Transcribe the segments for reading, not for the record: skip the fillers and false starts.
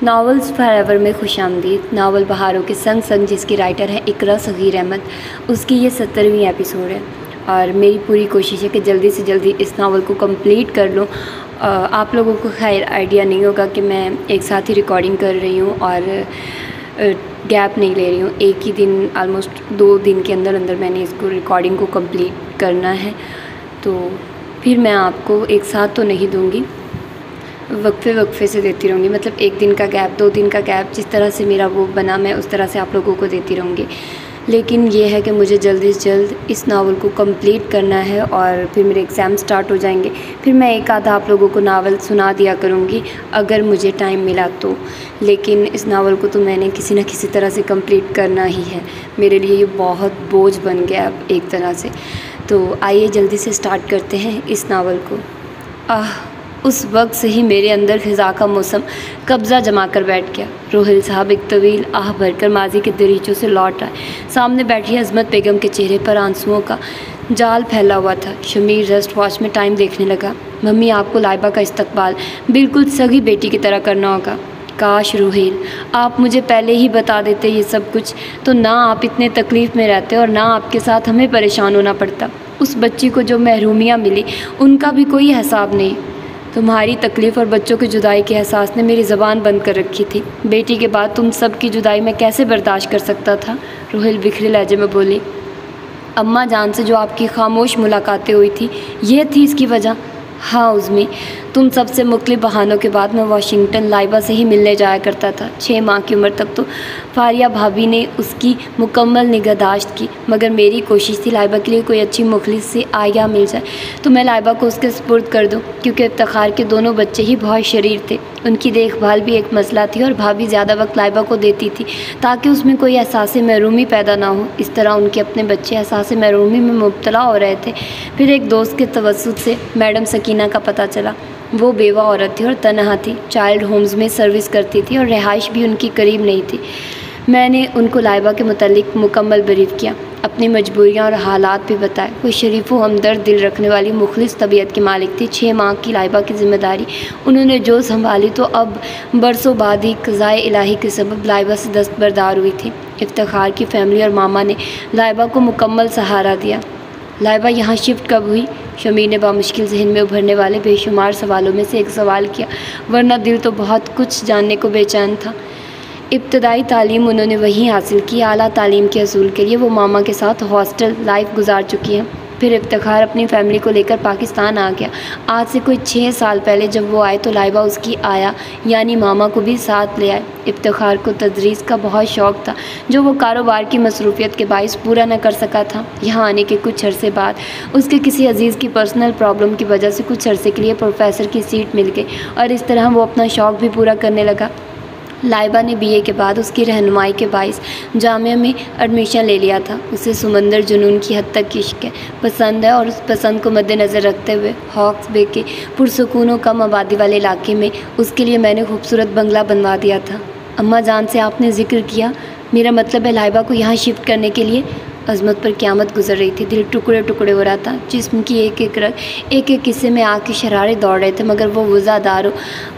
Novels for ever میں خوش آمدید۔ ناول بہاروں کے سنگ سنگ جس کی رائٹر ہے اقرا صغیر احمد، اس کی یہ 70ویں ایپیسوڈ ہے اور میری پوری کوشش ہے کہ جلدی سے جلدی اس ناول کو کمپلیٹ کر لوں۔ آپ لوگوں کو خیر آئیڈیا نہیں ہوگا کہ میں ایک ساتھ ہی ریکارڈنگ کر رہی ہوں اور گیپ نہیں لے رہی ہوں۔ ایک ہی دن آلموسٹ 2 دن کے اندر میں نے اس کو ریکارڈنگ کو کمپلیٹ کرنا ہے، تو پھر میں آپ کو ایک ساتھ تو نہیں دوں گی، وقفے سے دیتی رہوں گی، مطلب 1 دن کا گیپ، 2 دن کا گیپ، جس طرح سے میرا وہ بنا میں اس طرح سے آپ لوگوں کو دیتی رہوں گی۔ لیکن یہ ہے کہ مجھے جلدی سے جلد اس ناول کو کمپلیٹ کرنا ہے اور پھر میرے ایگزام سٹارٹ ہو جائیں گے، پھر میں ایک آدھا آپ لوگوں کو ناول سنا دیا کروں گی اگر مجھے ٹائم ملا تو۔ لیکن اس ناول کو تو میں نے کسی نہ کسی طرح سے کمپلیٹ کرنا ہی ہے، میرے لیے یہ بہت بوجھ بن گیا اب ایک طرح سے۔ تو آئیے جلدی سے سٹارٹ کرتے ہیں اس ناول کو۔ اس وقت سے ہی میرے اندر خزاں کا موسم قبضہ جما کر بیٹھ گیا۔ روہیل صاحب ایک طویل آہ بھر کر ماضی کے دریچوں سے لوٹ آئے۔ سامنے بیٹھی عظمت بیگم کے چہرے پر آنسوؤں کا جال پھیلا ہوا تھا۔ شمیر ریسٹ واچ میں ٹائم دیکھنے لگا۔ ممی، آپ کو لائبہ کا استقبال بالکل سگی بیٹی کی طرح کرنا ہوگا۔ کاش روہیل آپ مجھے پہلے ہی بتا دیتے یہ سب کچھ، تو نہ آپ اتنے تکلیف میں رہتے اور نہ آپ کے ساتھ ہمیں پریشان ہونا پڑتا۔ اس بچی کو جو محرومیاں ملی ان کا بھی کوئی حساب نہیں۔ تمہاری تکلیف اور بچوں کی جدائی کے احساس نے میری زبان بند کر رکھی تھی۔ بیٹی کے بعد تم سب کی جدائی میں کیسے برداشت کر سکتا تھا؟ روہیل بکھرے لہجے میں بولی۔ اماں جان سے جو آپ کی خاموش ملاقاتیں ہوئی تھی، یہ تھی اس کی وجہ؟ ہاں عظمی، تم سب سے مختلف بہانوں کے بعد میں واشنگٹن لائبہ سے ہی ملنے جایا کرتا تھا۔ 6 ماہ کی عمر تک تو فاریہ بھابھی نے اس کی مکمل نگہداشت کی، مگر میری کوشش تھی لائبہ کے لیے کوئی اچھی مخلص سی آیا مل جائے تو میں لائبہ کو اس کے سپرد کر دوں، کیونکہ افتخار کے دونوں بچے ہی بہت شریر تھے۔ ان کی دیکھ بھال بھی ایک مسئلہ تھی اور بھابھی زیادہ وقت لائبہ کو دیتی تھی تاکہ اس میں کوئی احساس محرومی پیدا نہ ہو۔ اس طرح ان کے اپنے بچے احساس محرومی میں مبتلا ہو رہے تھے۔ پھر ایک دوست کے توسط سے میڈم سکینہ کا پتہ چلا۔ وہ بیوہ عورت تھی اور تنہا تھی، چائلڈ ہومز میں سروس کرتی تھی اور رہائش بھی ان کی قریب نہیں تھی۔ میں نے ان کو لائبہ کے متعلق مکمل بریف کیا، اپنی مجبوریاں اور حالات بھی بتائے۔ وہ شریف و ہمدرد دل رکھنے والی مخلص طبیعت کی مالک تھی۔ 6 ماہ کی لائبہ کی ذمہ داری انہوں نے جو سنبھالی تو اب برسوں بعد ہی قضائے الہی کے سبب لائبہ سے دستبردار ہوئی تھی۔ افتخار کی فیملی اور ماما نے لائبہ کو مکمل سہارا دیا۔ لائبہ یہاں شفٹ کب ہوئی؟ شمیر نے بامشکل ذہن میں ابھرنے والے بے شمار سوالوں میں سے ایک سوال کیا، ورنہ دل تو بہت کچھ جاننے کو بے چین تھا۔ ابتدائی تعلیم انہوں نے وہیں حاصل کی۔ اعلیٰ تعلیم کے حصول کے لیے وہ ماما کے ساتھ ہاسٹل لائف گزار چکی ہیں۔ پھر افتخار اپنی فیملی کو لے کر پاکستان آ گیا۔ آج سے کوئی 6 سال پہلے جب وہ آئے تو لائبہ اس کی آیا یعنی ماما کو بھی ساتھ لے آئے۔ افتخار کو تدریس کا بہت شوق تھا جو وہ کاروبار کی مصروفیت کے باعث پورا نہ کر سکا تھا۔ یہاں آنے کے کچھ عرصے بعد اس کے کسی عزیز کی پرسنل پرابلم کی وجہ سے کچھ عرصے کے لیے پروفیسر کی سیٹ مل گئی اور اس طرح وہ اپنا شوق بھی پورا کرنے لگا۔ لائبہ نے BA کے بعد اس کی رہنمائی کے باعث جامعہ میں ایڈمیشن لے لیا تھا۔ اسے سمندر جنون کی حد تک عشق ہے، پسند ہے اور اس پسند کو مد نظر رکھتے ہوئے ہاکس بے کے پرسکون و کم آبادی والے علاقے میں اس کے لیے میں نے خوبصورت بنگلہ بنوا دیا تھا۔ اماں جان سے آپ نے ذکر کیا؟ میرا مطلب ہے لائبہ کو یہاں شفٹ کرنے کے لیے۔ عظمت پر قیامت گزر رہی تھی، دل ٹکڑے ٹکڑے ہو رہا تھا، جسم کی ایک ایک رگ ایک ایک قصے میں آگ کی شرارے دوڑ رہے تھے، مگر وہ وزادار و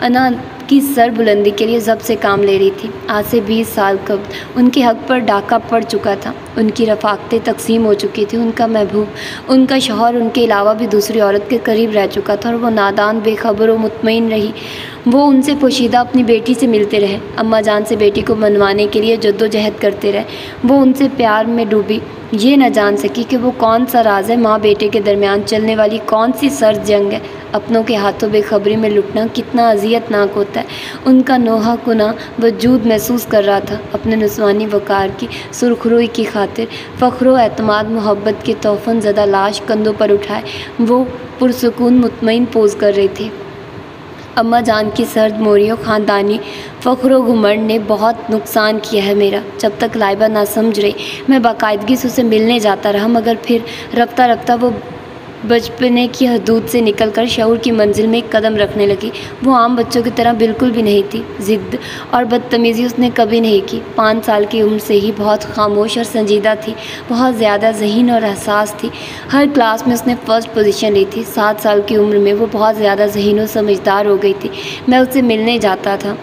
انا کی سر بلندی کے لیے ضبط سے کام لے رہی تھی۔ آج سے 20 سال قبل ان کے حق پر ڈاکہ پڑ چکا تھا، ان کی رفاقتیں تقسیم ہو چکی تھیں، ان کا محبوب، ان کا شوہر ان کے علاوہ بھی دوسری عورت کے قریب رہ چکا تھا اور وہ نادان، بے خبر و مطمئن رہی۔ وہ ان سے پوشیدہ اپنی بیٹی سے ملتے رہے، اماں جان سے بیٹی کو منوانے کے لیے جد و جہد کرتے رہے۔ وہ ان سے پیار میں ڈوبی، یہ نہ جان سکی کہ وہ کون سا راز ہے، ماں بیٹے کے درمیان چلنے والی کون سی سرد جنگ ہے۔ اپنوں کے ہاتھوں بے خبری میں لٹنا کتنا اذیت ناک ہوتا ہے۔ ان کا نوحہ کناں وجود محسوس کر رہا تھا۔ اپنے نسوانی وقار کی سرخ روئی کی خاطر فخر و اعتماد محبت کے توفن زدہ لاش کندھوں پر اٹھائے وہ پرسکون مطمئن پوز کر رہے تھے۔ اماں جان کی سرد موری و خاندانی فخر و گھمنڈ نے بہت نقصان کیا ہے میرا۔ جب تک لائبہ نہ سمجھ رہی میں باقاعدگی سے اسے ملنے جاتا رہا، مگر پھر رفتہ رفتہ وہ بچپنے کی حدود سے نکل کر شعور کی منزل میں ایک قدم رکھنے لگی۔ وہ عام بچوں کی طرح بالکل بھی نہیں تھی۔ ضد اور بدتمیزی اس نے کبھی نہیں کی۔ 5 سال کی عمر سے ہی بہت خاموش اور سنجیدہ تھی، بہت زیادہ ذہین اور حساس تھی۔ ہر کلاس میں اس نے فرسٹ پوزیشن لی تھی۔ 7 سال کی عمر میں وہ بہت زیادہ ذہین و سمجھدار ہو گئی تھی۔ میں اس سے ملنے جاتا تھا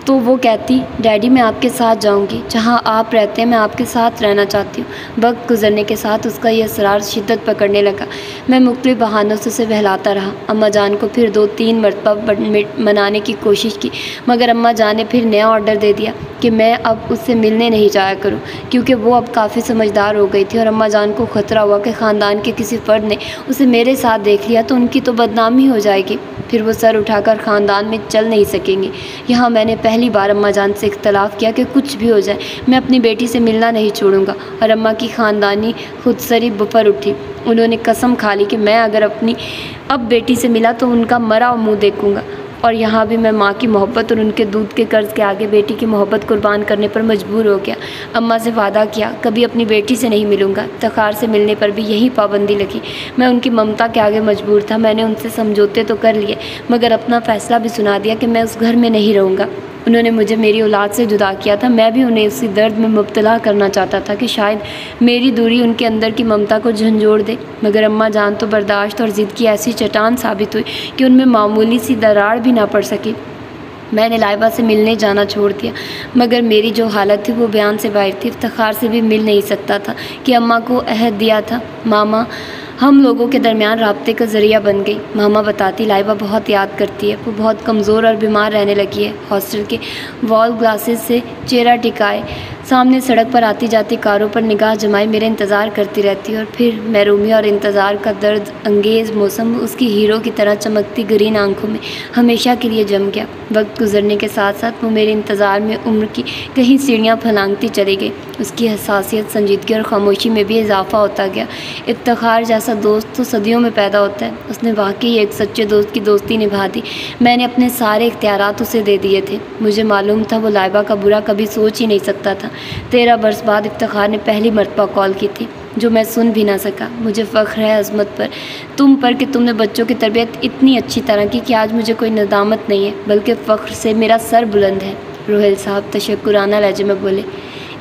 تو وہ کہتی ڈیڈی میں آپ کے ساتھ جاؤں گی، جہاں آپ رہتے ہیں میں آپ کے ساتھ رہنا چاہتی ہوں۔ وقت گزرنے کے ساتھ اس کا یہ اصرار شدت پکڑنے لگا۔ میں مختلف بہانوں سے اسے بہلاتا رہا۔ اماں جان کو پھر 2-3 مرتبہ منانے کی کوشش کی، مگر اماں جان نے پھر نیا آرڈر دے دیا کہ میں اب اس سے ملنے نہیں جایا کروں، کیونکہ وہ اب کافی سمجھدار ہو گئی تھی، اور اماں جان کو خطرہ ہوا کہ خاندان کے کسی فرد نے اسے میرے ساتھ دیکھ لیا تو ان کی تو بدنامی ہو جائے گی، پھر وہ سر اٹھا کر خاندان میں چل نہیں سکیں گے۔ یہاں میں نے پہلی بار اماں جان سے اختلاف کیا کہ کچھ بھی ہو جائے میں اپنی بیٹی سے ملنا نہیں چھوڑوں گا، اور اماں کی خاندانی خود سری بفر اٹھی۔ انہوں نے قسم کھا لی کہ میں اگر اپنی اب بیٹی سے ملا تو ان کا مرا منہ دیکھوں گا، اور یہاں بھی میں ماں کی محبت اور ان کے دودھ کے قرض کے آگے بیٹی کی محبت قربان کرنے پر مجبور ہو گیا۔ اماں سے وعدہ کیا کبھی اپنی بیٹی سے نہیں ملوں گا۔ افتخار سے ملنے پر بھی یہی پابندی لگی۔ میں ان کی ممتا کے آگے مجبور تھا۔ میں نے ان سے سمجھوتے تو کر لیے، مگر اپنا فیصلہ بھی سنا دیا کہ میں اس گھر میں نہیں رہوں گا۔ انہوں نے مجھے میری اولاد سے جدا کیا تھا، میں بھی انہیں اسی درد میں مبتلا کرنا چاہتا تھا کہ شاید میری دوری ان کے اندر کی ممتا کو جھنجھوڑ دے، مگر اماں جان تو برداشت اور ضد کی ایسی چٹان ثابت ہوئی کہ ان میں معمولی سی دراڑ بھی نہ پڑ سکی۔ میں نے لائبہ سے ملنے جانا چھوڑ دیا، مگر میری جو حالت تھی وہ بیان سے باہر تھی۔ افتخار سے بھی مل نہیں سکتا تھا کہ اماں کو عہد دیا تھا۔ ماما ہم لوگوں کے درمیان رابطے کا ذریعہ بن گئی۔ ماما بتاتی لائبہ بہت یاد کرتی ہے، وہ بہت کمزور اور بیمار رہنے لگی ہے۔ ہاسٹل کے وال گلاسز سے چہرہ ٹکائے سامنے سڑک پر آتی جاتی کاروں پر نگاہ جمائے میرے انتظار کرتی رہتی ہے، اور پھر محرومی اور انتظار کا درد انگیز موسم اس کی ہیرو کی طرح چمکتی گرین آنکھوں میں ہمیشہ کے لیے جم گیا۔ وقت گزرنے کے ساتھ ساتھ وہ میرے انتظار میں عمر کی کہیں سیڑھیاں پھلانگتی چلی گئی۔ اس کی حساسیت، سنجیدگی اور خاموشی میں بھی اضافہ ہوتا گیا۔ افتخار جیسا دوست تو صدیوں میں پیدا ہوتا ہے۔ اس نے واقعی ایک سچے دوست کی دوستی نبھا دی۔ میں نے اپنے سارے اختیارات اسے دے دیے تھے۔ مجھے معلوم تھا وہ لائبہ کا برا کبھی سوچ ہی نہیں سکتا تھا۔ 13 برس بعد افتخار نے پہلی مرتبہ کال کی تھی، جو میں سن بھی نہ سکا۔ مجھے فخر ہے عظمت پر، تم پر، کہ تم نے بچوں کی تربیت اتنی اچھی طرح کی کہ آج مجھے کوئی ندامت نہیں ہے، بلکہ فخر سے میرا سر بلند ہے۔ روہیل صاحب تشکرانہ لہجے میں بولے۔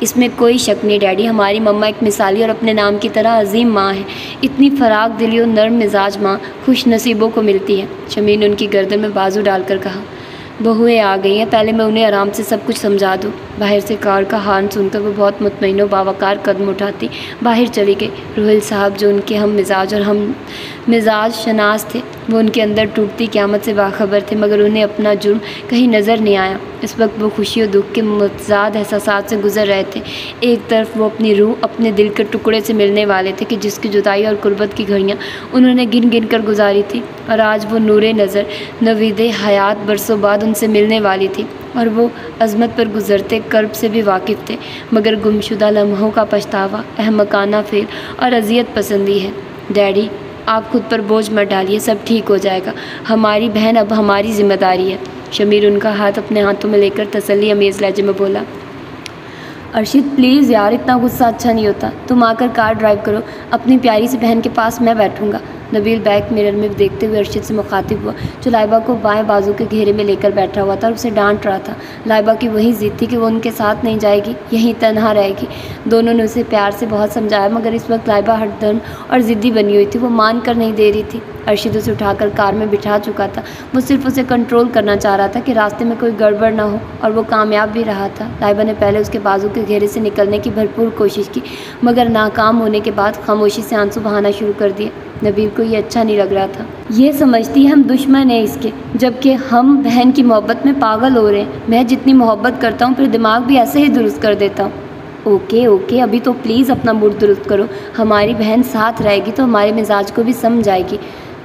اس میں کوئی شک نہیں ڈیڈی، ہماری مما ایک مثالی اور اپنے نام کی طرح عظیم ماں ہے۔ اتنی فراق دلی اور نرم مزاج ماں خوش نصیبوں کو ملتی ہے۔ شمیم نے ان کی گردن میں بازو ڈال کر کہا، بہویں آ گئی ہیں، پہلے میں انہیں آرام سے سب کچھ سمجھا دوں۔ باہر سے کار کا ہارن سن کر وہ بہت مطمئن و باوقار قدم اٹھاتی باہر چلی گئی۔ روہیل صاحب جو ان کے ہم مزاج اور ہم مزاج شناس تھے، وہ ان کے اندر ٹوٹتی قیامت سے باخبر تھے، مگر انہیں اپنا جرم کہیں نظر نہیں آیا۔ اس وقت وہ خوشی و دکھ کے متضاد احساسات سے گزر رہے تھے۔ ایک طرف وہ اپنی روح، اپنے دل کے ٹکڑے سے ملنے والے تھے کہ جس کی جدائی اور غربت کی گھڑیاں انہوں نے گن گن کر گزاری تھی، اور آج وہ نور نظر، نوید حیات برسوں بعد ان سے ملنے والی تھی، اور وہ عظمت پر گزرتے کرب سے بھی واقف تھے، مگر گمشدہ لمحوں کا پچھتاوا، احمقانہ فعل اور اذیت پسندی ہے۔ ڈیڈی آپ خود پر بوجھ مت ڈالیے، سب ٹھیک ہو جائے گا، ہماری بہن اب ہماری ذمہ داری ہے۔ شمیر ان کا ہاتھ اپنے ہاتھوں میں لے کر تسلی امیز لہجے میں بولا، ارشد پلیز یار، اتنا غصہ اچھا نہیں ہوتا، تم آ کر کار ڈرائیو کرو، اپنی پیاری سی بہن کے پاس میں بیٹھوں گا۔ نبیل بیک مرر میں دیکھتے ہوئے ارشد سے مخاطب ہوا، جو لائبہ کو بائیں بازو کے گھیرے میں لے کر بیٹھا ہوا تھا اور اسے ڈانٹ رہا تھا۔ لائبہ کی وہی ضد تھی کہ وہ ان کے ساتھ نہیں جائے گی، یہیں تنہا رہے گی۔ دونوں نے اسے پیار سے بہت سمجھایا، مگر اس وقت لائبہ ہٹ درم اور ضدی بنی ہوئی تھی، وہ مان کر نہیں دے رہی تھی۔ ارشد اسے اٹھا کر کار میں بٹھا چکا تھا، وہ صرف اسے کنٹرول کرنا چاہ رہا تھا کہ راستے میں کوئی گڑبڑ نہ ہو، اور وہ کامیاب بھی رہا تھا۔ لائبہ نے پہلے اس کے بازو کے گھیرے سے نکلنے کی بھرپور کوشش کی، مگر ناکام ہونے کے بعد خاموشی سے آنسو بہانا شروع کر دیے۔ نبیل کو یہ اچھا نہیں لگ رہا تھا۔ یہ سمجھتی ہے ہم دشمن ہیں اس کے، جبکہ ہم بہن کی محبت میں پاگل ہو رہے ہیں۔ میں جتنی محبت کرتا ہوں پھر دماغ بھی ایسے ہی درست کر دیتا ہوں۔ اوکے ابھی تو پلیز اپنا موڈ درست کرو، ہماری بہن ساتھ رہے گی تو ہمارے مزاج کو بھی سمجھ آئے گی۔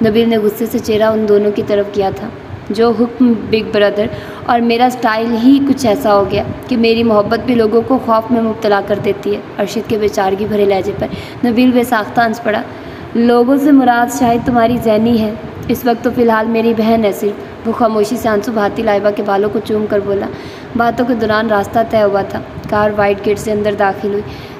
نبیل نے غصے سے چہرہ ان دونوں کی طرف کیا تھا۔ جو حکم بگ برادر، اور میرا سٹائل ہی کچھ ایسا ہو گیا کہ میری محبت بھی لوگوں کو خوف میں مبتلا کر دیتی ہے۔ ارشد کے بیچارگی بھرے لہجے پر نبیل بے ساختہ ہنس پڑا۔ لوگوں سے مراد شاید تمہاری ذہنی ہے، اس وقت تو فی الحال میری بہن ہے صرف۔ وہ خاموشی سے آنسو بہاتی لائبہ کے بالوں کو چوم کر بولا۔ باتوں کے دوران راستہ طے ہوا تھا، کار وائٹ گیٹ سے اندر داخل ہوئی۔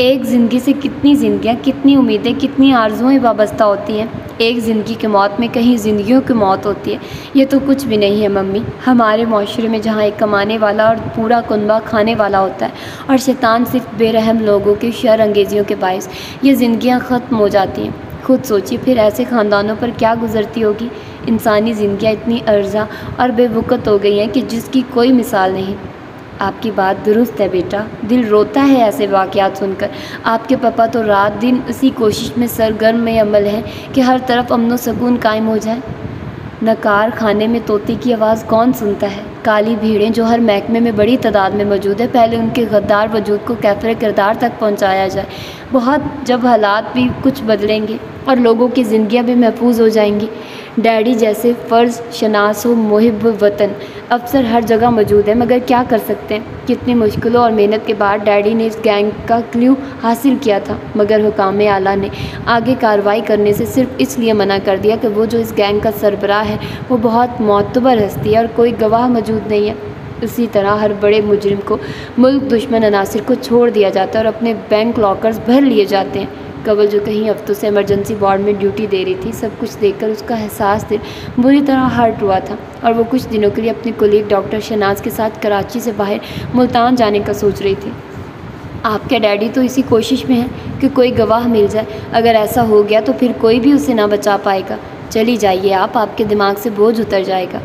ایک زندگی سے کتنی زندگیاں، کتنی امیدیں، کتنی آرزوئیں وابستہ ہوتی ہیں۔ ایک زندگی کی موت میں کہیں زندگیوں کی موت ہوتی ہے۔ یہ تو کچھ بھی نہیں ہے ممی۔ ہمارے معاشرے میں جہاں ایک کمانے والا اور پورا کنبہ کھانے والا ہوتا ہے اور شیطان صرف بے رحم لوگوں کی شر انگیزیوں کے باعث یہ زندگیاں ختم ہو جاتی ہیں، خود سوچیے پھر ایسے خاندانوں پر کیا گزرتی ہوگی۔ انسانی زندگیاں اتنی ارزاں اور بے وقت ہو گئی ہیں کہ جس کی کوئی مثال نہیں۔ آپ کی بات درست ہے بیٹا، دل روتا ہے ایسے واقعات سن کر۔ آپ کے پاپا تو رات دن اسی کوشش میں سرگرم عمل ہیں کہ ہر طرف امن و سکون قائم ہو جائے۔ نکار خانے میں طوطے کی آواز کون سنتا ہے؟ کالی بھیڑیں جو ہر محکمے میں بڑی تعداد میں موجود ہے، پہلے ان کے غدار وجود کو کیفر کردار تک پہنچایا جائے۔ بہت جب حالات بھی کچھ بدلیں گے اور لوگوں کی زندگیاں بھی محفوظ ہو جائیں گی۔ ڈیڈی جیسے فرض شناس و محب وطن افسر ہر جگہ موجود ہے، مگر کیا کر سکتے ہیں؟ کتنی مشکلوں اور محنت کے بعد ڈیڈی نے اس گینگ کا کلیو حاصل کیا تھا، مگر حکام اعلیٰ نے آگے کارروائی کرنے سے صرف اس لیے منع کر دیا کہ وہ جو اس گینگ کا سربراہ ہے وہ بہت معتبر ہستی ہے اور کوئی گواہ موجود نہیں ہے۔ اسی طرح ہر بڑے مجرم کو ملک دشمن عناصر کو چھوڑ دیا جاتا ہے اور اپنے بینک لاکرز بھر لیے جاتے ہیں۔ کنول جو کہیں ہفتوں سے ایمرجنسی وارڈ میں ڈیوٹی دے رہی تھی، سب کچھ دیکھ کر اس کا حساس دل بری طرح ہرٹ ہوا تھا اور وہ کچھ دنوں کے لیے اپنی کولیگ ڈاکٹر شہناز کے ساتھ کراچی سے باہر ملتان جانے کا سوچ رہی تھی۔ آپ کے ڈیڈی تو اسی کوشش میں ہیں کہ کوئی گواہ مل جائے۔ اگر ایسا ہو گیا تو پھر کوئی بھی اسے نہ بچا پائے گا۔ چلی جائیے آپ کے دماغ سے بوجھ اتر جائے گا۔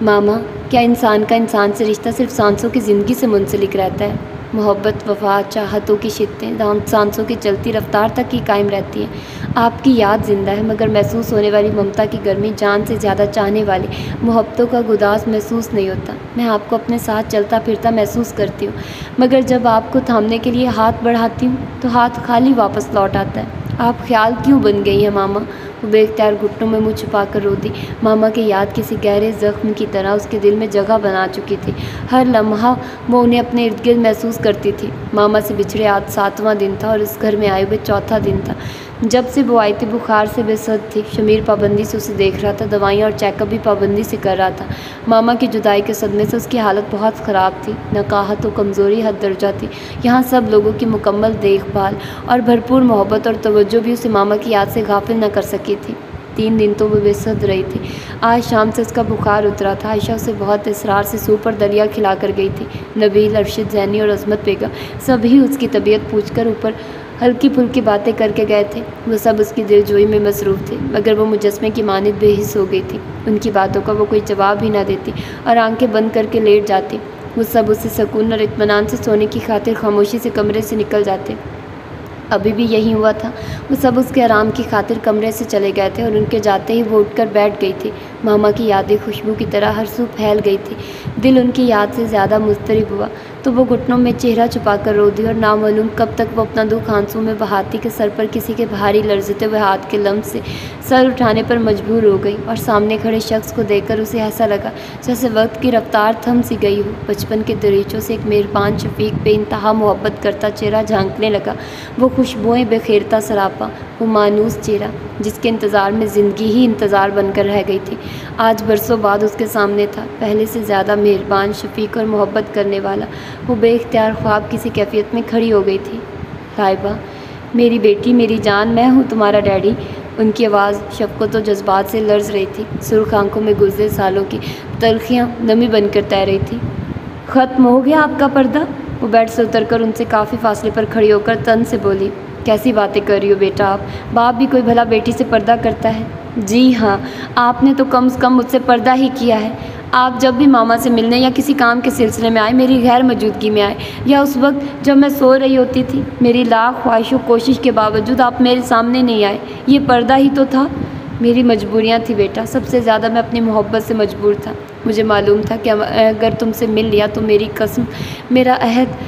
ماما، کیا انسان کا انسان سے رشتہ صرف سانسوں کی زندگی سے منسلک رہتا ہے؟ محبت، وفا، چاہتوں کی شدتیں سانسوں کی چلتی رفتار تک ہی قائم رہتی ہیں۔ آپ کی یاد زندہ ہے، مگر محسوس ہونے والی ممتا کی گرمی جان سے زیادہ چاہنے والی محبتوں کا گداز محسوس نہیں ہوتا۔ میں آپ کو اپنے ساتھ چلتا پھرتا محسوس کرتی ہوں، مگر جب آپ کو تھامنے کے لیے ہاتھ بڑھاتی ہوں تو ہاتھ خالی واپس لوٹ آتا ہے۔ آپ خیال کیوں بن گئی ہیں ماما؟ وہ بے اختیار گھٹنوں میں منہ چھپا کر رو دی۔ ماما کی یاد کسی گہرے زخم کی طرح اس کے دل میں جگہ بنا چکی تھی۔ ہر لمحہ وہ انہیں اپنے ارد گرد محسوس کرتی تھی۔ ماما سے بچھڑے آج 7واں دن تھا اور اس گھر میں آئے ہوئے 4تھا دن تھا۔ جب سے وہ آئی تھی بخار سے بے سد تھی۔ شمیر پابندی سے اسے دیکھ رہا تھا، دوائیاں اور چیک اپ بھی پابندی سے کر رہا تھا۔ ماما کی جدائی کے صدمے سے اس کی حالت بہت خراب تھی۔ نقاہت و کمزوری حد درجہ تھی۔ یہاں سب لوگوں کی مکمل دیکھ بھال اور بھرپور محبت اور توجہ بھی اسے ماما کی یاد سے غافل نہ کر سکی تھی۔ 3 دن تو وہ بے سد رہی تھی۔ آج شام سے اس کا بخار اترا تھا۔ عائشہ اسے بہت اصرار سے سوپ اور دلیا کھلا کر گئی تھی۔ نبیل، ارشد، زینی اور عظمت بیگم سبھی اس کی طبیعت پوچھ کر اوپر ہلکی پھلکی باتیں کر کے گئے تھے۔ وہ سب اس کی دل جوئی میں مصروف تھے، مگر وہ مجسمے کی مانند بے حس ہو گئی تھی۔ ان کی باتوں کا وہ کوئی جواب ہی نہ دیتی اور آنکھیں بند کر کے لیٹ جاتی۔ وہ سب اسے سکون اور اطمینان سے سونے کی خاطر خاموشی سے کمرے سے نکل جاتے۔ ابھی بھی یہی ہوا تھا۔ وہ سب اس کے آرام کی خاطر کمرے سے چلے گئے تھے اور ان کے جاتے ہی وہ اٹھ کر بیٹھ گئی تھی۔ ماما کی یادیں خوشبو کی طرح ہر سو پھیل گئی تھی۔ دل ان کی یاد سے زیادہ مضطرب ہوا تو وہ گھٹنوں میں چہرہ چھپا کر رو دی اور نامعلوم کب تک وہ اپنا دکھ آنسوں میں بہاتی کہ سر پر کسی کے بھاری لرزتے ہوئے ہاتھ کے لمس سے سر اٹھانے پر مجبور ہو گئی اور سامنے کھڑے شخص کو دیکھ کر اسے ایسا لگا جیسے وقت کی رفتار تھم سی گئی ہو۔ بچپن کے دریچوں سے ایک مہربان شفیق بے انتہا محبت کرتا چہرہ جھانکنے لگا۔ وہ خوشبوئیں بخیرتا سراپا، وہ مانوس چہرہ جس کے انتظار میں زندگی ہی انتظار بن کر رہ گئی تھی، آج برسوں بعد اس کے سامنے تھا، پہلے سے زیادہ مہربان، شفیق اور محبت کرنے والا۔ وہ بے اختیار خواب کسی کیفیت میں کھڑی ہو گئی تھی۔ لائبہ، میری بیٹی، میری جان، میں ہوں تمہارا ڈیڈی۔ ان کی آواز شفقت و جذبات سے لرز رہی تھی۔ سرخ آنکھوں میں گزرے سالوں کی تلخیاں نمی بن کر تیر رہی تھی۔ ختم ہو گیا آپ کا پردہ؟ وہ بیڈ سے اتر کر ان سے کافی فاصلے پر کھڑی ہو کر تن سے بولی۔ کیسی باتیں کر رہی ہو بیٹا آپ؟ باپ بھی کوئی بھلا بیٹی سے پردہ کرتا ہے؟ جی ہاں، آپ نے تو کم سے کم مجھ سے پردہ ہی کیا ہے۔ آپ جب بھی ماما سے ملنے یا کسی کام کے سلسلے میں آئے، میری غیر موجودگی میں آئے، یا اس وقت جب میں سو رہی ہوتی تھی، میری لاکھ خواہش و کوشش کے باوجود آپ میرے سامنے نہیں آئے، یہ پردہ ہی تو تھا۔ میری مجبوریاں تھی بیٹا، سب سے زیادہ میں اپنی محبت سے مجبور تھا۔ مجھے معلوم تھا کہ اگر تم سے مل لیا تو میری قسم، میرا عہد،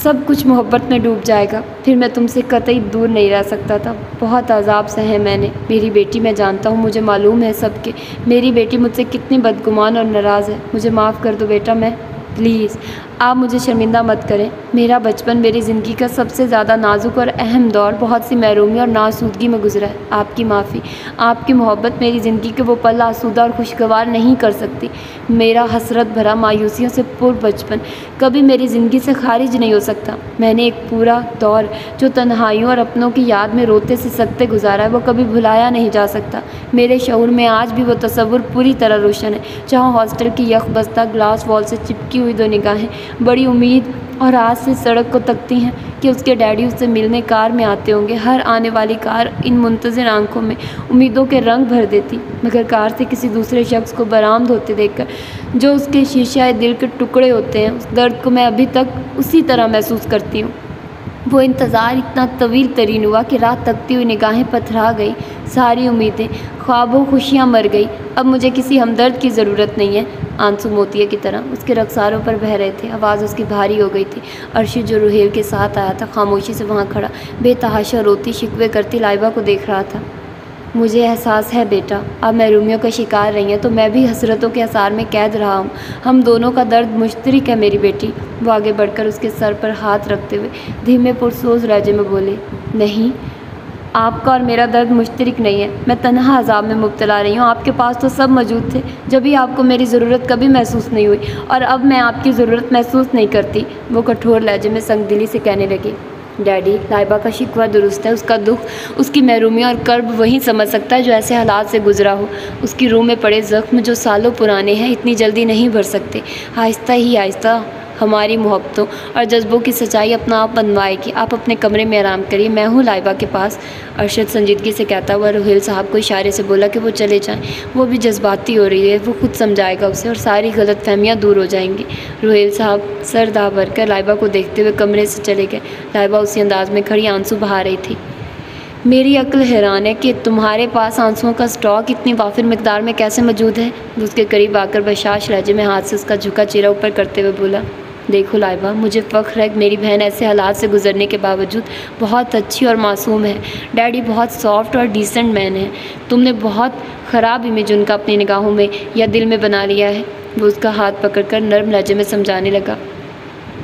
سب کچھ محبت میں ڈوب جائے گا، پھر میں تم سے قطعی دور نہیں رہ سکتا تھا۔ بہت عذاب سہے میں نے۔ میری بیٹی، میں جانتا ہوں، مجھے معلوم ہے سب کہ میری بیٹی مجھ سے کتنی بدگمان اور ناراض ہے۔ مجھے معاف کر دو بیٹا، میں پلیز آپ مجھے شرمندہ مت کریں۔ میرا بچپن میری زندگی کا سب سے زیادہ نازک اور اہم دور بہت سی محرومی اور ناسودگی میں گزرا ہے۔ آپ کی معافی، آپ کی محبت میری زندگی کے وہ پل آسودہ اور خوشگوار نہیں کر سکتی۔ میرا حسرت بھرا مایوسیوں سے پر بچپن کبھی میری زندگی سے خارج نہیں ہو سکتا۔ میں نے ایک پورا دور جو تنہائیوں اور اپنوں کی یاد میں روتے سے سکتے گزارا ہے وہ کبھی بھلایا نہیں جا سکتا۔ میرے شعور میں آج بھی وہ تصور پوری طرح روشن ہے جہاں ہاسٹل کی یک بستہ گلاس وال سے چپکی ہوئی دو نگاہیں بڑی امید اور آس سے سڑک کو تکتی ہیں کہ اس کے ڈیڈی اس سے ملنے کار میں آتے ہوں گے۔ ہر آنے والی کار ان منتظر آنکھوں میں امیدوں کے رنگ بھر دیتی، مگر کار سے کسی دوسرے شخص کو برآمد ہوتے دیکھ کر جو اس کے شیشہ دل کے ٹکڑے ہوتے ہیں، اس درد کو میں ابھی تک اسی طرح محسوس کرتی ہوں۔ وہ انتظار اتنا طویل ترین ہوا کہ رات تکتی ہوئی نگاہیں پتھرا گئی، ساری امیدیں، خواب و خوشیاں مر گئی۔ اب مجھے کسی ہمدرد کی ضرورت نہیں ہے۔ آنسو موتیے کی طرح اس کے رخساروں پر بہہ رہے تھے، آواز اس کی بھاری ہو گئی تھی۔ ارشد جو روہیل کے ساتھ آیا تھا خاموشی سے وہاں کھڑا بے تحاشا روتی شکوے کرتی لائبہ کو دیکھ رہا تھا۔ مجھے احساس ہے بیٹا، آپ محرومیوں کا شکار رہی ہیں تو میں بھی حسرتوں کے اثار میں قید رہا ہوں۔ ہم دونوں کا درد مشترک ہے میری بیٹی۔ وہ آگے بڑھ کر اس کے سر پر ہاتھ رکھتے ہوئے دھیمے پرسوز لہجے میں بولے، نہیں، آپ کا اور میرا درد مشترک نہیں ہے۔ میں تنہا عذاب میں مبتلا رہی ہوں، آپ کے پاس تو سب موجود تھے، جبھی آپ کو میری ضرورت کبھی محسوس نہیں ہوئی، اور اب میں آپ کی ضرورت محسوس نہیں کرتی۔ وہ کٹھور لہجے میں سنگ دلی سے کہنے لگی، ڈیڈی، لائبہ کا شکوہ درست ہے، اس کا دکھ، اس کی محرومیاں اور کرب وہی سمجھ سکتا ہے جو ایسے حالات سے گزرا ہو۔ اس کی روح میں پڑے زخم جو سالوں پرانے ہیں اتنی جلدی نہیں بھر سکتے۔ آہستہ ہی آہستہ ہماری محبتوں اور جذبوں کی سچائی اپنا آپ بنوائے گی۔ آپ اپنے کمرے میں آرام کریے، میں ہوں لائبہ کے پاس۔ ارشد سنجیدگی سے کہتا ہوا روہیل صاحب کو اشارے سے بولا کہ وہ چلے جائیں، وہ بھی جذباتی ہو رہی ہے، وہ خود سمجھائے گا اسے اور ساری غلط فہمیاں دور ہو جائیں گی۔ روہیل صاحب سر دہ بھر کر لائبہ کو دیکھتے ہوئے کمرے سے چلے گئے۔ لائبہ اسی انداز میں کھڑی آنسو بہا رہی تھی۔ میری عقل حیران ہے کہ تمہارے پاس آنسوؤں کا اسٹاک اتنی وافر مقدار میں کیسے موجود ہے؟ وہ اس کے قریب آ کر بشاش لہجے میں ہاتھ سے اس کا جھکا چہرہ اوپر کرتے ہوئے بولا، دیکھو لائبہ، مجھے فخر ہے کہ میری بہن ایسے حالات سے گزرنے کے باوجود بہت اچھی اور معصوم ہے۔ ڈیڈی بہت سافٹ اور ڈیسنٹ مین ہے، تم نے بہت خراب امیج ان کا اپنی نگاہوں میں یا دل میں بنا لیا ہے۔ وہ اس کا ہاتھ پکڑ کر نرم لہجے میں سمجھانے لگا،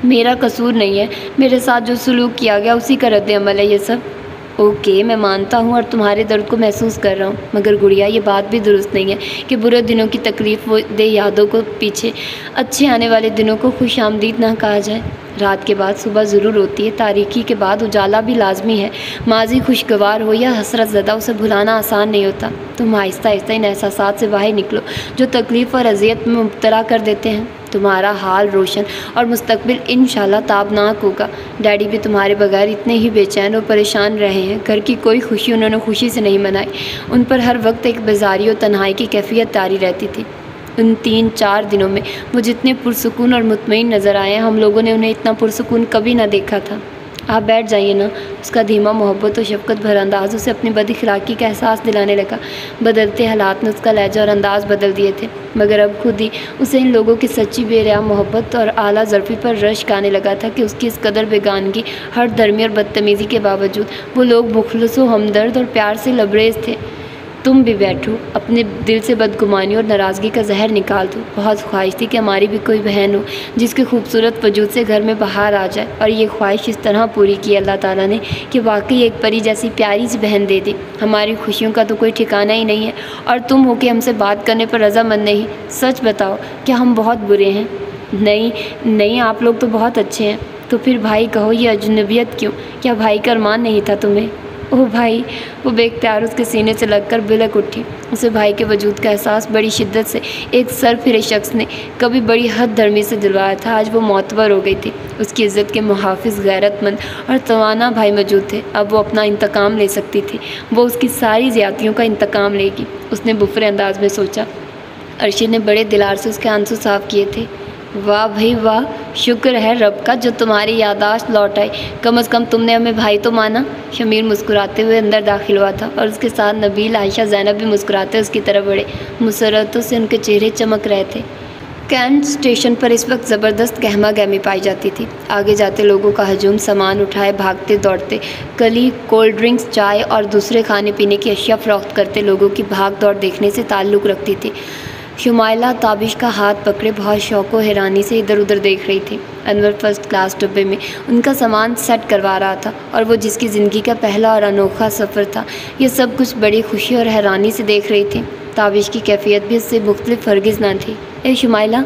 میرا قصور نہیں ہے، میرے ساتھ جو سلوک کیا گیا اسی کا رد عمل ہے یہ سب۔ اوکے، میں مانتا ہوں اور تمہارے درد کو محسوس کر رہا ہوں، مگر گڑیا یہ بات بھی درست نہیں ہے کہ برے دنوں کی تکلیف دہ یادوں کو پیچھے اچھے آنے والے دنوں کو خوش آمدید نہ کہا جائے۔ رات کے بعد صبح ضرور ہوتی ہے، تاریکی کے بعد اجالا بھی لازمی ہے۔ ماضی خوشگوار ہو یا حسرت زدہ، اسے بھلانا آسان نہیں ہوتا۔ تم آہستہ آہستہ ان احساسات سے باہر نکلو جو تکلیف اور اذیت میں مبتلا کر دیتے ہیں۔ تمہارا حال روشن اور مستقبل انشاءاللہ تابناک ہوگا۔ ڈیڈی بھی تمہارے بغیر اتنے ہی بے چین اور پریشان رہے ہیں۔ گھر کی کوئی خوشی انہوں نے خوشی سے نہیں منائی، ان پر ہر وقت ایک بیزاری اور تنہائی کی کیفیت طاری رہتی تھی۔ ان 3-4 دنوں میں وہ جتنے پرسکون اور مطمئن نظر آئے ہیں، ہم لوگوں نے انہیں اتنا پرسکون کبھی نہ دیکھا تھا۔ آپ بیٹھ جائیے نا، اس کا دھیما محبت و شفقت بھرا انداز اسے اپنی بد اخلاقی کا احساس دلانے لگا۔ بدلتے حالات نے اس کا لہجہ اور انداز بدل دیے تھے، مگر اب خود ہی اسے ان لوگوں کی سچی بے ریا محبت اور اعلیٰ ظرفی پر رشک آنے لگا تھا کہ اس کی اس قدر بیگانگی، ہر درمی اور بدتمیزی کے باوجود وہ لوگ مخلص و ہمدرد اور پیار سے لبریز تھے۔ تم بھی بیٹھو، اپنے دل سے بدگمانی اور ناراضگی کا زہر نکال دو۔ بہت خواہش تھی کہ ہماری بھی کوئی بہن ہو جس کے خوبصورت وجود سے گھر میں بہار آ جائے، اور یہ خواہش اس طرح پوری کی اللہ تعالیٰ نے کہ واقعی ایک پری جیسی پیاری سی بہن دے دی۔ ہماری خوشیوں کا تو کوئی ٹھکانہ ہی نہیں ہے، اور تم ہو کہ ہم سے بات کرنے پر رضامند نہیں۔ سچ بتاؤ، کیا ہم بہت برے ہیں؟ نہیں، آپ لوگ تو بہت اچھے ہیں۔ تو پھر بھائی کہو، یہ اجنبیت کیوں؟ کیا بھائی کا ارمان نہیں تھا تمہیں؟ اوہ بھائی! وہ بے اختیار اس کے سینے سے لگ کر بلک اٹھی۔ اسے بھائی کے وجود کا احساس بڑی شدت سے ایک سر پھرے شخص نے کبھی بڑی حد درمی سے دلوایا تھا، آج وہ معتبر ہو گئی تھی۔ اس کی عزت کے محافظ، غیرت مند اور توانا بھائی موجود تھے۔ اب وہ اپنا انتقام لے سکتی تھی، وہ اس کی ساری زیادتیوں کا انتقام لے گی۔ اس نے بفرے انداز میں سوچا۔ ارشد نے بڑے دلار سے اس کے آنسو صاف کیے تھے۔ واہ بھائی واہ، شکر ہے رب کا جو تمہاری یادداشت لوٹ آئی، کم از کم تم نے ہمیں بھائی تو مانا۔ شمیر مسکراتے ہوئے اندر داخل ہوا تھا، اور اس کے ساتھ نبیل، عائشہ، زینب بھی مسکراتے اس کی طرف بڑھے۔ مسرتوں سے ان کے چہرے چمک رہے تھے۔ کینٹ اسٹیشن پر اس وقت زبردست گہما گہمی پائی جاتی تھی۔ آگے جاتے لوگوں کا ہجوم، سامان اٹھائے بھاگتے دوڑتے، کلی، کولڈ ڈرنکس، چائے اور دوسرے کھانے پینے کی اشیاء فروخت کرتے لوگوں کی بھاگ دوڑ دیکھنے سے تعلق رکھتی تھی۔ شمائلہ تابش کا ہاتھ پکڑے بہت شوق و حیرانی سے ادھر ادھر دیکھ رہی تھی۔ انور فرسٹ کلاس ڈبے میں ان کا سامان سیٹ کروا رہا تھا، اور وہ جس کی زندگی کا پہلا اور انوکھا سفر تھا، یہ سب کچھ بڑی خوشی اور حیرانی سے دیکھ رہی تھی۔ تابش کی کیفیت بھی اس سے مختلف ہرگز نہ تھی۔ اے شمائلہ،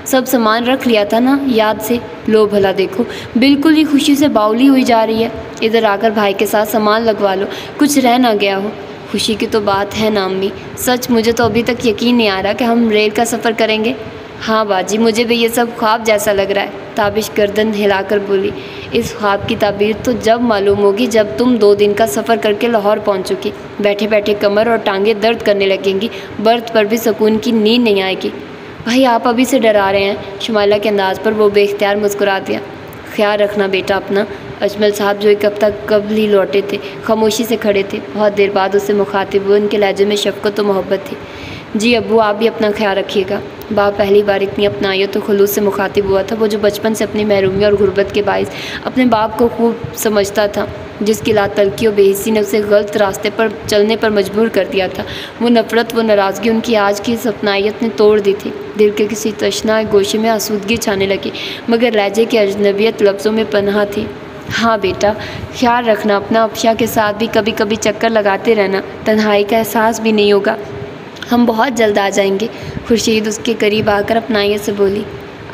سب سامان رکھ لیا تھا نا یاد سے؟ لو بھلا دیکھو، بالکل ہی خوشی سے باولی ہوئی جا رہی ہے۔ ادھر آ کر بھائی کے ساتھ سامان لگوا لو، کچھ رہ نہ گیا ہو۔ خوشی کی تو بات ہے نا امی، سچ مجھے تو ابھی تک یقین نہیں آ رہا کہ ہم ریل کا سفر کریں گے۔ ہاں باجی، مجھے بھی یہ سب خواب جیسا لگ رہا ہے، تابش گردن ہلا کر بولی۔ اس خواب کی تعبیر تو جب معلوم ہوگی جب تم 2 دن کا سفر کر کے لاہور پہنچو گی۔ بیٹھے بیٹھے کمر اور ٹانگیں درد کرنے لگیں گی، برتھ پر بھی سکون کی نیند نہیں آئے گی۔ بھائی آپ ابھی سے ڈرا رہے ہیں؟ شمائلہ کے انداز پر وہ بے اختیار مسکرا دیا۔ خیال رکھنا بیٹا اپنا۔ اجمل صاحب جو ایک ہفتہ قبل ہی لوٹے تھے خاموشی سے کھڑے تھے، بہت دیر بعد اس سے مخاطب ہوئے۔ ان کے لہجے میں شفقت و محبت تھی۔ جی ابو، آپ بھی اپنا خیال رکھیے گا۔ باپ پہلی بار اتنی اپنائیت و خلوص سے مخاطب ہوا تھا، وہ جو بچپن سے اپنی محرومی اور غربت کے باعث اپنے باپ کو خوب سمجھتا تھا، جس کی لاتعلقی و بے حسی نے اسے غلط راستے پر چلنے پر مجبور کر دیا تھا۔ وہ نفرت و ناراضگی ان کی آج کی اس اپنائیت نے توڑ دی تھی۔ دل کے کسی تشنہ گوشے میں آسودگی چھانے لگی، مگر لہجے کی اجنبیت لفظوں میں پنہاں تھی۔ ہاں بیٹا، خیال رکھنا اپنا۔ افشا کے ساتھ بھی کبھی کبھی چکر لگاتے رہنا، تنہائی کا احساس بھی نہیں ہوگا۔ ہم بہت جلد آ جائیں گے۔ خورشید اس کے قریب آ کر اپنائیت سے بولی۔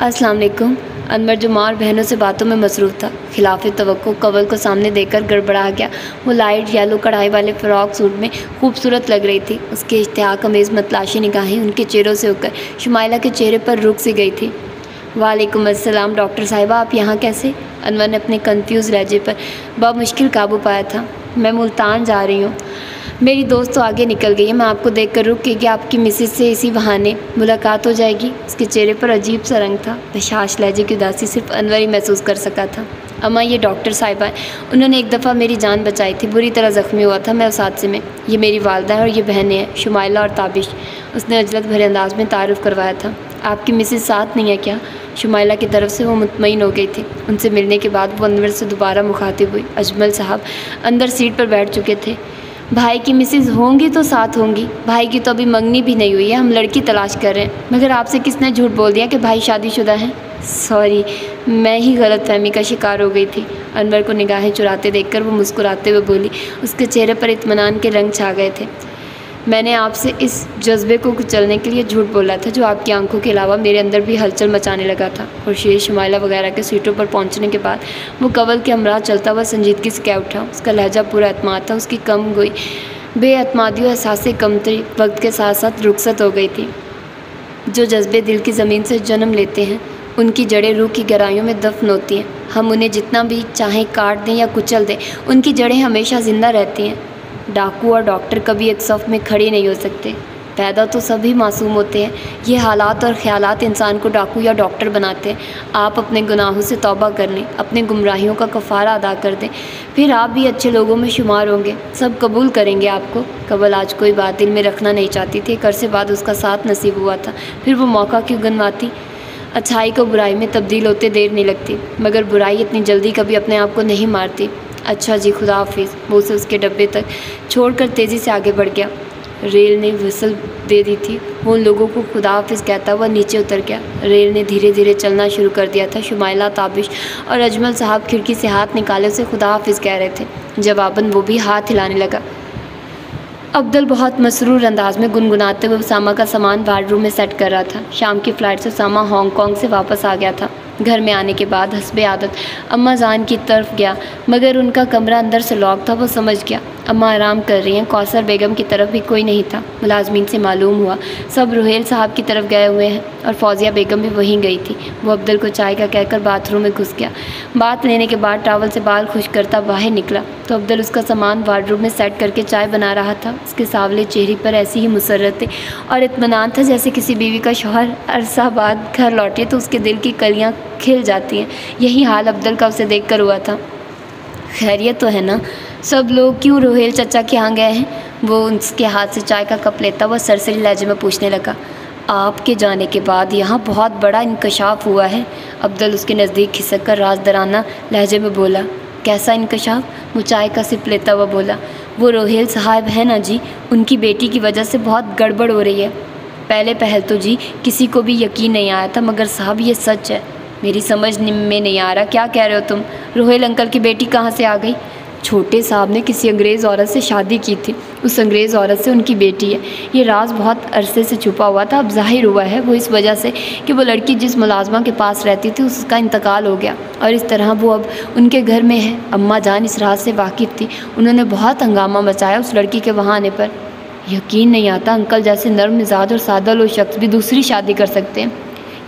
السلام علیکم۔ انور جو ماں اور بہنوں سے باتوں میں مصروف تھا، خلاف توقع کنول کو سامنے دیکھ کر گڑبڑا گیا۔ وہ لائٹ یلو کڑھائی والے فراک سوٹ میں خوبصورت لگ رہی تھی۔ اس کے اشتیاق امیز متلاشی نگاہیں ان کے چہروں سے ہو کر شمائلہ کے چہرے پر رک سی گئی تھی۔ وعلیکم السلام ڈاکٹر صاحبہ، آپ یہاں کیسے؟ انور نے اپنے کنفیوز لہجے پر بمشکل قابو پایا تھا۔ میں ملتان جا رہی ہوں، میری دوست تو آگے نکل گئی ہے، میں آپ کو دیکھ کر رک گئی کہ آپ کی مسز سے اسی بہانے ملاقات ہو جائے گی۔ اس کے چہرے پر عجیب سا رنگ تھا، بشاش لہجے کی اداسی صرف انور ہی محسوس کر سکا تھا۔ اماں، یہ ڈاکٹر صاحبہ ہیں، انہوں نے ایک دفعہ میری جان بچائی تھی، بری طرح زخمی ہوا تھا میں اس حادثے میں۔ یہ میری والدہ ہے اور یہ بہنیں ہیں، شمائلہ اور تابش۔ اس نے عجلت بھرے انداز میں تعارف کروایا تھا۔ آپ کی مسز ساتھ نہیں ہے کیا؟ شمائلہ کی طرف سے وہ مطمئن ہو گئی تھی۔ ان سے ملنے کے بعد وہ انور سے دوبارہ مخاطب ہوئی۔ اجمل صاحب اندر سیٹ پر بیٹھ چکے تھے۔ بھائی کی مسز ہوں گی تو ساتھ ہوں گی، بھائی کی تو ابھی منگنی بھی نہیں ہوئی ہے، ہم لڑکی تلاش کر رہے ہیں۔ مگر آپ سے کس نے جھوٹ بول دیا کہ بھائی شادی شدہ ہیں؟ سوری، میں ہی غلط فہمی کا شکار ہو گئی تھی۔ انور کو نگاہیں چراتے دیکھ کر وہ مسکراتے ہوئے بولی۔ اس کے چہرے پر اطمینان کے رنگ چھا گئے تھے۔ میں نے آپ سے اس جذبے کو کچلنے کے لیے جھوٹ بولا تھا جو آپ کی آنکھوں کے علاوہ میرے اندر بھی ہلچل مچانے لگا تھا۔ خورشید شمائلہ وغیرہ کے سیٹوں پر پہنچنے کے بعد وہ کنول کے ہمراہ چلتا ہوا سنجیدگی سے کہہ اٹھا۔ اس کا لہجہ پورا اعتماد تھا، اس کی کم گوئی بے اعتمادی و احساس کمتری وقت کے ساتھ ساتھ رخصت ہو گئی تھی۔ جو جذبے دل کی زمین سے جنم لیتے ہیں، ان کی جڑیں روح کی گہرائیوں میں دفن ہوتی ہیں۔ ہم انہیں جتنا بھی چاہیں کاٹ دیں یا کچل دیں، ان کی جڑیں ہمیشہ زندہ رہتی ہیں۔ ڈاکو اور ڈاکٹر کبھی ایک صف میں کھڑے نہیں ہو سکتے۔ پیدا تو سبھی معصوم ہوتے ہیں، یہ حالات اور خیالات انسان کو ڈاکو یا ڈاکٹر بناتے ہیں۔ آپ اپنے گناہوں سے توبہ کر لیں، اپنے گمراہیوں کا کفارہ ادا کر دیں، پھر آپ بھی اچھے لوگوں میں شمار ہوں گے، سب قبول کریں گے آپ کو۔ کنول آج کوئی بات دل میں رکھنا نہیں چاہتی تھی، ایک عرصے بعد اس کا ساتھ نصیب ہوا تھا، پھر وہ موقع کیوں گنواتی؟ اچھائی کو برائی میں تبدیل ہوتے دیر نہیں لگتی، مگر برائی اتنی جلدی کبھی اپنے آپ کو نہیں مارتی۔ اچھا جی، خدا حافظ۔ وہ اسے اس کے ڈبے تک چھوڑ کر تیزی سے آگے بڑھ گیا۔ ریل نے وسل دے دی تھی، وہ ان لوگوں کو خدا حافظ کہتا ہوا نیچے اتر گیا۔ ریل نے دھیرے دھیرے چلنا شروع کر دیا تھا۔ شمائلہ، تابش اور اجمل صاحب کھڑکی سے ہاتھ نکالے اسے خدا حافظ کہہ رہے تھے۔ جواباً وہ بھی ہاتھ ہلانے لگا۔ عبدل بہت مسرور انداز میں گنگناتے ہوئے اسامہ کا سامان وارڈ روم میں سیٹ کر رہا تھا۔ شام کی فلائٹ سے اسامہ ہانگ کانگ سے واپس آ گیا تھا۔ گھر میں آنے کے بعد حسب عادت اماں جان کی طرف گیا، مگر ان کا کمرہ اندر سے لاک تھا۔ وہ سمجھ گیا اماں آرام کر رہی ہیں۔ کوثر بیگم کی طرف بھی کوئی نہیں تھا۔ ملازمین سے معلوم ہوا سب روہیل صاحب کی طرف گئے ہوئے ہیں، اور فوزیہ بیگم بھی وہیں گئی تھی۔ وہ عبدل کو چائے کا کہہ کر باتھ روم میں گھس گیا۔ بات لینے کے بعد ٹاول سے بال خشک کرتا باہر نکلا تو عبدل اس کا سامان وارڈ روم میں سیٹ کر کے چائے بنا رہا تھا۔ اس کے سانولے چہرے پر ایسی ہی مسرت اور اطمینان تھا جیسے کسی بیوی کا شوہر عرصہ بعد گھر لوٹے تو اس کے دل کی کلیاں کھل جاتی ہیں۔ یہی حال عبدل کا اسے دیکھ کر ہوا تھا۔ خیریت تو ہے نا؟ سب لوگ کیوں روہیل چچا کے یہاں گئے ہیں؟ وہ اس کے ہاتھ سے چائے کا کپ لیتا ہوا سرسری لہجے میں پوچھنے لگا۔ آپ کے جانے کے بعد یہاں بہت بڑا انکشاف ہوا ہے، عبدل اس کے نزدیک کھسک کر رازدارانہ لہجے میں بولا۔ کیسا انکشاف؟ وہ چائے کا سپ لیتا ہوا بولا۔ وہ روہیل صاحب ہے نا جی، ان کی بیٹی کی وجہ سے بہت گڑبڑ ہو رہی ہے۔ پہلے پہل تو جی کسی کو بھی یقین نہیں آیا تھا، مگر صاحب یہ سچ ہے۔ میری سمجھ میں نہیں آ رہا، کیا کہہ رہے ہو تم؟ روہیل انکل کی بیٹی کہاں سے آ گئی؟ چھوٹے صاحب نے کسی انگریز عورت سے شادی کی تھی، اس انگریز عورت سے ان کی بیٹی ہے۔ یہ راز بہت عرصے سے چھپا ہوا تھا، اب ظاہر ہوا ہے، وہ اس وجہ سے کہ وہ لڑکی جس ملازمہ کے پاس رہتی تھی اس کا انتقال ہو گیا، اور اس طرح وہ اب ان کے گھر میں ہے۔ اماں جان اس راز سے واقف تھی، انہوں نے بہت ہنگامہ مچایا اس لڑکی کے وہاں آنے پر۔ یقین نہیں آتا انکل جیسے نرم مزاج اور سادہ لوگ شخص بھی دوسری شادی کر سکتے ہیں۔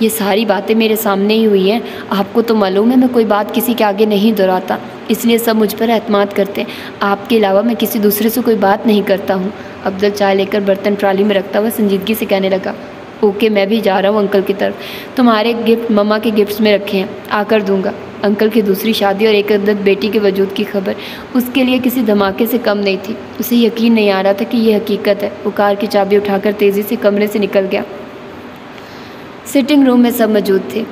یہ ساری باتیں میرے سامنے ہی ہوئی ہیں، آپ کو تو معلوم ہے میں کوئی بات کسی کے آگے نہیں دہراتا، اس لیے سب مجھ پر اعتماد کرتے ہیں۔ آپ کے علاوہ میں کسی دوسرے سے کوئی بات نہیں کرتا ہوں۔ افضل چائے لے کر برتن ٹرالی میں رکھتا ہوا سنجیدگی سے کہنے لگا، اوکے میں بھی جا رہا ہوں انکل کی طرف، تمہارے گفٹ مما کے گفٹس میں رکھے ہیں، آ کر دوں گا۔ انکل کی دوسری شادی اور ایک عدد بیٹی کے وجود کی خبر اس کے لیے کسی دھماکے سے کم نہیں تھی۔ اسے یقین نہیں آ رہا تھا کہ یہ حقیقت ہے۔ وہ کار کی چابی اٹھا کر تیزی سے کمرے سے نکل گیا۔ سٹنگ روم میں سب موجود تھے۔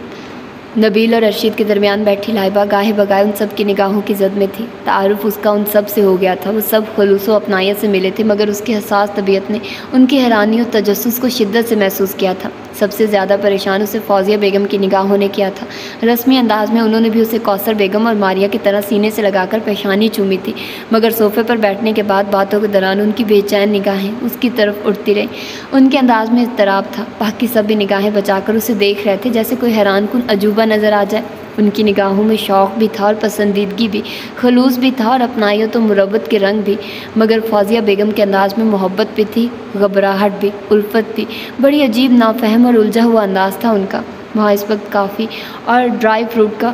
نبیل اور ارشد کے درمیان بیٹھی لائبہ گاہے بگائے ان سب کی نگاہوں کی زد میں تھی۔ تعارف اس کا ان سب سے ہو گیا تھا، وہ سب خلوص و اپنائیت سے ملے تھے، مگر اس کی حساس طبیعت نے ان کی حیرانی اور تجسس کو شدت سے محسوس کیا تھا۔ سب سے زیادہ پریشان اسے فوزیہ بیگم کی نگاہوں نے کیا تھا۔ رسمی انداز میں انہوں نے بھی اسے کوثر بیگم اور ماریہ کی طرح سینے سے لگا کر پیشانی چومی تھی، مگر صوفے پر بیٹھنے کے بعد باتوں کے دوران ان کی بے چین نگاہیں اس کی طرف اٹھتی رہیں۔ ان کے انداز میں اضطراب تھا، باقی سب بھی نگاہیں بچا کر اسے دیکھ رہے تھے جیسے کوئی حیران کن عجوبہ نظر آ جائے۔ ان کی نگاہوں میں شوق بھی تھا اور پسندیدگی بھی، خلوص بھی تھا اور اپنائیت و مربت کے رنگ بھی، مگر فوزیہ بیگم کے انداز میں محبت بھی تھی، گھبراہٹ بھی، الفت بھی۔ بڑی عجیب، نافہم اور الجھا ہوا انداز تھا ان کا۔ وہاں اس وقت کافی اور ڈرائی فروٹ کا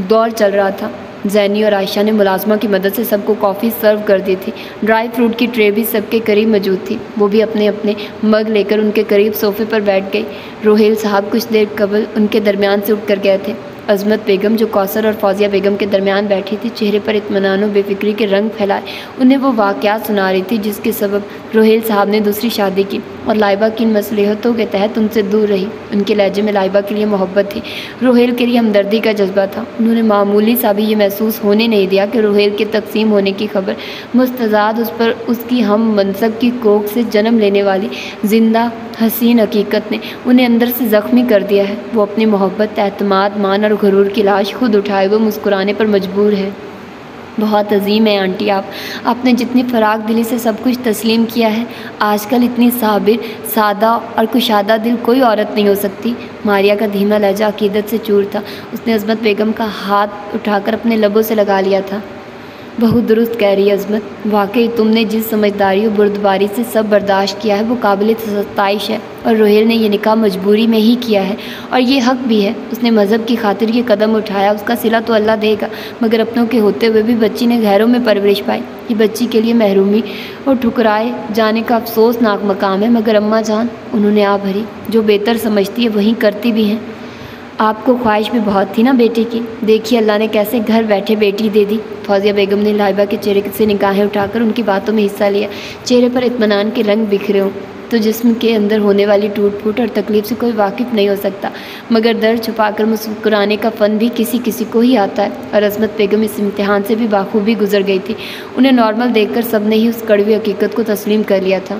دور چل رہا تھا۔ زینی اور عائشہ نے ملازمہ کی مدد سے سب کو کافی سرو کر دی تھی۔ ڈرائی فروٹ کی ٹرے بھی سب کے قریب موجود تھی، وہ بھی اپنے اپنے مگ لے کر ان کے قریب صوفے پر بیٹھ گئی۔ روہیل صاحب کچھ دیر قبل ان کے درمیان سے اٹھ کر گئے تھے۔ عظمت بیگم جو کوثر اور فوزیہ بیگم کے درمیان بیٹھی تھی، چہرے پر اطمینان و بے فکری کے رنگ پھیلائے انہیں وہ واقعات سنا رہی تھی جس کے سبب روہیل صاحب نے دوسری شادی کی اور لائبہ کی ان مصلحتوں کے تحت ان سے دور رہی۔ ان کے لہجے میں لائبہ کے لیے محبت تھی، روہیل کے لیے ہمدردی کا جذبہ تھا۔ انہوں نے معمولی سا بھی یہ محسوس ہونے نہیں دیا کہ روہیل کے تقسیم ہونے کی خبر مستزاد اس پر اس کی ہم منصب کی کوکھ سے جنم لینے والی زندہ حسین حقیقت نے انہیں اندر سے زخمی کر دیا ہے۔ وہ اپنی محبت، اعتماد، مان اور غرور کی لاش خود اٹھائے ہوئے مسکرانے پر مجبور ہے۔ بہت عظیم ہے آنٹی، آپ نے جتنی فراغ دلی سے سب کچھ تسلیم کیا ہے، آج کل اتنی صابر، سادہ اور کشادہ دل کوئی عورت نہیں ہو سکتی۔ ماریہ کا دھیما لہجہ عقیدت سے چور تھا، اس نے عظمت بیگم کا ہاتھ اٹھا کر اپنے لبوں سے لگا لیا تھا۔ بہت درست کہہ رہی ہے عظمت، واقعی تم نے جس سمجھداری اور بردباری سے سب برداشت کیا ہے وہ قابل ستائش ہے، اور روہیل نے یہ نکاح مجبوری میں ہی کیا ہے اور یہ حق بھی ہے۔ اس نے مذہب کی خاطر یہ قدم اٹھایا، اس کا صلہ تو اللہ دے گا، مگر اپنوں کے ہوتے ہوئے بھی بچی نے گھروں میں پرورش پائی۔ یہ بچی کے لیے محرومی اور ٹھکرائے جانے کا افسوسناک مقام ہے، مگر اماں جان، انہوں نے آ بھری، جو بہتر سمجھتی ہے وہی کرتی بھی ہیں۔ آپ کو خواہش بھی بہت تھی نا بیٹے کی، دیکھیے اللہ نے کیسے گھر بیٹھے بیٹی دے دی۔ فوزیہ بیگم نے لائبہ کے چہرے سے نگاہیں اٹھا کر ان کی باتوں میں حصہ لیا۔ چہرے پر اطمینان کے رنگ بکھرے ہوں تو جسم کے اندر ہونے والی ٹوٹ پھوٹ اور تکلیف سے کوئی واقف نہیں ہو سکتا، مگر درد چھپا کر مسکرانے کا فن بھی کسی کسی کو ہی آتا ہے، اور عظمت بیگم اس امتحان سے بھی بخوبی گزر گئی تھی۔ انہیں نارمل دیکھ کر سب نے ہی اس کڑوی حقیقت کو تسلیم کر لیا تھا۔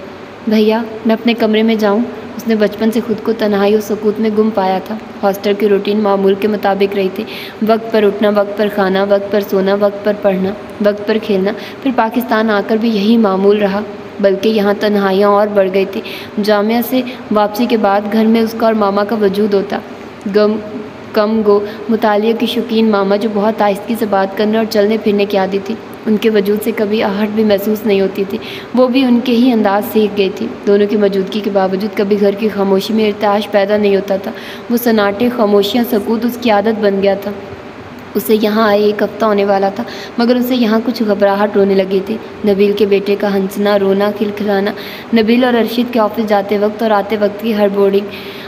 بھیا میں اپنے کمرے میں جاؤں؟ اس نے بچپن سے خود کو تنہائی اور سکوت میں گم پایا تھا۔ ہاسٹل کی روٹین معمول کے مطابق رہی تھی، وقت پر اٹھنا، وقت پر کھانا، وقت پر سونا، وقت پر پڑھنا، وقت پر کھیلنا۔ پھر پاکستان آ کر بھی یہی معمول رہا، بلکہ یہاں تنہائیاں اور بڑھ گئی تھی۔ جامعہ سے واپسی کے بعد گھر میں اس کا اور ماما کا وجود ہوتا، کم گو مطالعے کی شوقین ماما جو بہت آہستگی سے بات کرنے اور چلنے پھرنے کی عادی تھی، ان کے وجود سے کبھی آہٹ بھی محسوس نہیں ہوتی تھی، وہ بھی ان کے ہی انداز سیکھ گئی تھی۔ دونوں کی موجودگی کے باوجود کبھی گھر کی خاموشی میں ارتعاش پیدا نہیں ہوتا تھا، وہ سناٹے، خاموشیاں، سکوت اس کی عادت بن گیا تھا۔ اسے یہاں آئے 1 ہفتہ ہونے والا تھا، مگر اسے یہاں کچھ گھبراہٹ ہونے لگی تھی۔ نبیل کے بیٹے کا ہنسنا، رونا، کھلکھلانا، نبیل اور ارشد کے آفس جاتے وقت اور آتے وقت کی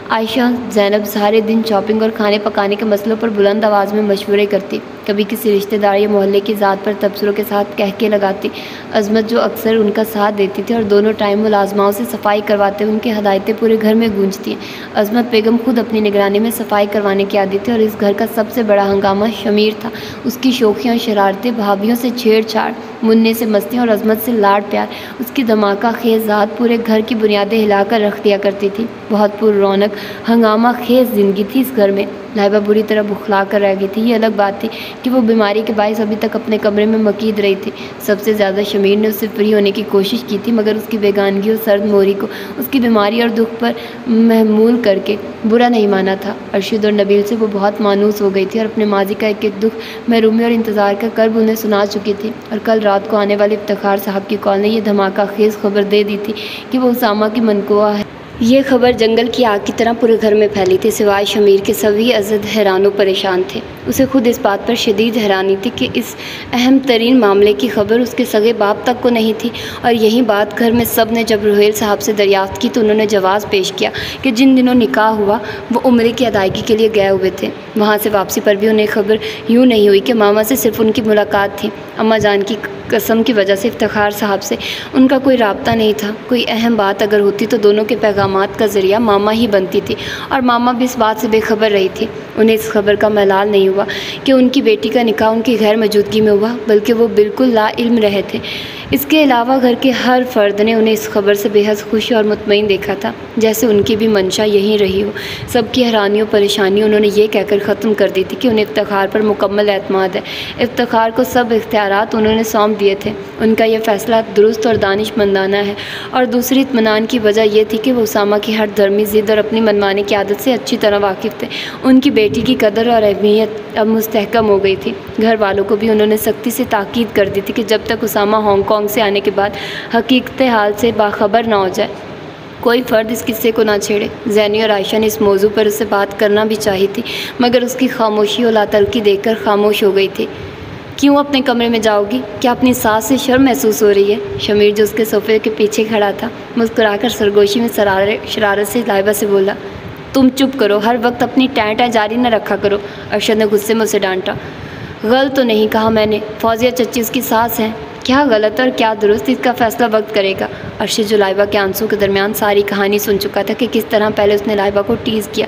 عائشہ زینب سارے دن شاپنگ اور کھانے پکانے کے مسئلوں پر بلند آواز میں مشورے کرتی، کبھی کسی رشتہ دار یا محلے کی ذات پر تبصروں کے ساتھ کہکے لگاتی۔ عظمت جو اکثر ان کا ساتھ دیتی تھی اور دونوں ٹائم ملازماؤں سے صفائی کرواتے ان کی ہدایتیں پورے گھر میں گونجتی ہیں۔ عظمت بیگم خود اپنی نگرانی میں صفائی کروانے کی عادی تھی اور اس گھر کا سب سے بڑا ہنگامہ شمیر تھا۔ اس کی شوخیاں اور شرارتیں، بھابھیوں سے چھیڑ چھاڑ، منع سے مستی اور عظمت سے لاڈ پیار، اس کی دھماکہ خیز ذات پورے گھر کی بنیادیں ہلا کر رکھ دیا کرتی تھی۔ بہت پر رونق ہنگامہ خیز زندگی تھی اس گھر میں۔ لائبہ بری طرح بخلا کر رہ گئی تھی۔ یہ الگ بات تھی کہ وہ بیماری کے باعث ابھی تک اپنے کمرے میں مقید رہی تھی۔ سب سے زیادہ شمیر نے اس سے فری ہونے کی کوشش کی تھی، مگر اس کی بیگانگی اور سرد موری کو اس کی بیماری اور دکھ پر محمول کر کے برا نہیں مانا تھا۔ ارشد اور نبیل سے وہ بہت مانوس ہو گئی تھی اور اپنے ماضی کا ایک ایک دکھ، محرومی اور انتظار کا کرب انہیں سنا چکی تھی، اور کل رات کو آنے والے افتخار صاحب کی کال نے یہ دھماکہ خیز خبر دے دی تھی کہ وہ اسامہ کی منقوہ ہے۔ یہ خبر جنگل کی آگ کی طرح پورے گھر میں پھیلی تھی۔ سوائے شمیر کے سبھی عزت حیران و پریشان تھے۔ اسے خود اس بات پر شدید حیرانی تھی کہ اس اہم ترین معاملے کی خبر اس کے سگے باپ تک کو نہیں تھی، اور یہی بات گھر میں سب نے جب روہیل صاحب سے دریافت کی تو انہوں نے جواز پیش کیا کہ جن دنوں نکاح ہوا وہ عمرے کی ادائیگی کے لیے گئے ہوئے تھے۔ وہاں سے واپسی پر بھی انہیں خبر یوں نہیں ہوئی کہ ماما سے صرف ان کی ملاقات تھی۔ اماں جان کی قسم کی وجہ سے افتخار صاحب سے ان کا کوئی رابطہ نہیں تھا۔ کوئی اہم بات اگر ہوتی تو دونوں کے پیغامات کا ذریعہ ماما ہی بنتی تھی، اور ماما بھی اس بات سے بے خبر رہی تھی۔ انہیں اس خبر کا ملال نہیں ہوا کہ ان کی بیٹی کا نکاح ان کی غیر موجودگی میں ہوا، بلکہ وہ بالکل لا علم رہے تھے۔ اس کے علاوہ گھر کے ہر فرد نے انہیں اس خبر سے بے حد خوش اور مطمئن دیکھا تھا، جیسے ان کی بھی منشا یہی رہی ہو۔ سب کی حیرانی و پریشانی انہوں نے یہ کہہ کر ختم کر دی تھی کہ انہیں افتخار پر مکمل اعتماد ہے۔ افتخار کو سب اختیارات انہوں نے سونپ دیے تھے۔ ان کا یہ فیصلہ درست اور دانش مندانہ ہے، اور دوسری اطمینان کی وجہ یہ تھی کہ وہ اسامہ کی ہر دھرمی ضد اور اپنی منمانی کی عادت سے اچھی طرح واقف تھے۔ ان کی بیٹی کی قدر اور اہمیت اب مستحکم ہو گئی تھی۔ گھر والوں کو بھی انہوں نے سختی سے تاکید کر دی تھی کہ جب تک اسامہ ہانگ کانگ سے آنے کے بعد حقیقت حال سے باخبر نہ ہو جائے کوئی فرد اس قصے کو نہ چھیڑے۔ زینی اور عائشہ نے اس موضوع پر اس سے بات کرنا بھی چاہی تھی، مگر اس کی خاموشی اور لاتعلقی دیکھ کر خاموش ہو گئی تھی۔ کیوں اپنے کمرے میں جاؤ گی؟ کیا اپنی ساس سے شرم محسوس ہو رہی ہے؟ شمیر جو اس کے صوفے کے پیچھے کھڑا تھا مسکرا کر سرگوشی میں شرارت سے لائبہ سے بولا، تم چپ کرو، ہر وقت اپنی ٹائیں جاری نہ رکھا کرو۔ ارشد نے غصے میں اسے ڈانٹا۔ غلط تو نہیں کہا میں نے، فوزیہ چچی اس کی ساس ہیں۔ کیا غلط اور کیا درست اس کا فیصلہ وقت کرے گا۔ ارشد جو لائبہ کے آنسوں کے درمیان ساری کہانی سن چکا تھا کہ کس طرح پہلے اس نے لائبہ کو ٹیز کیا،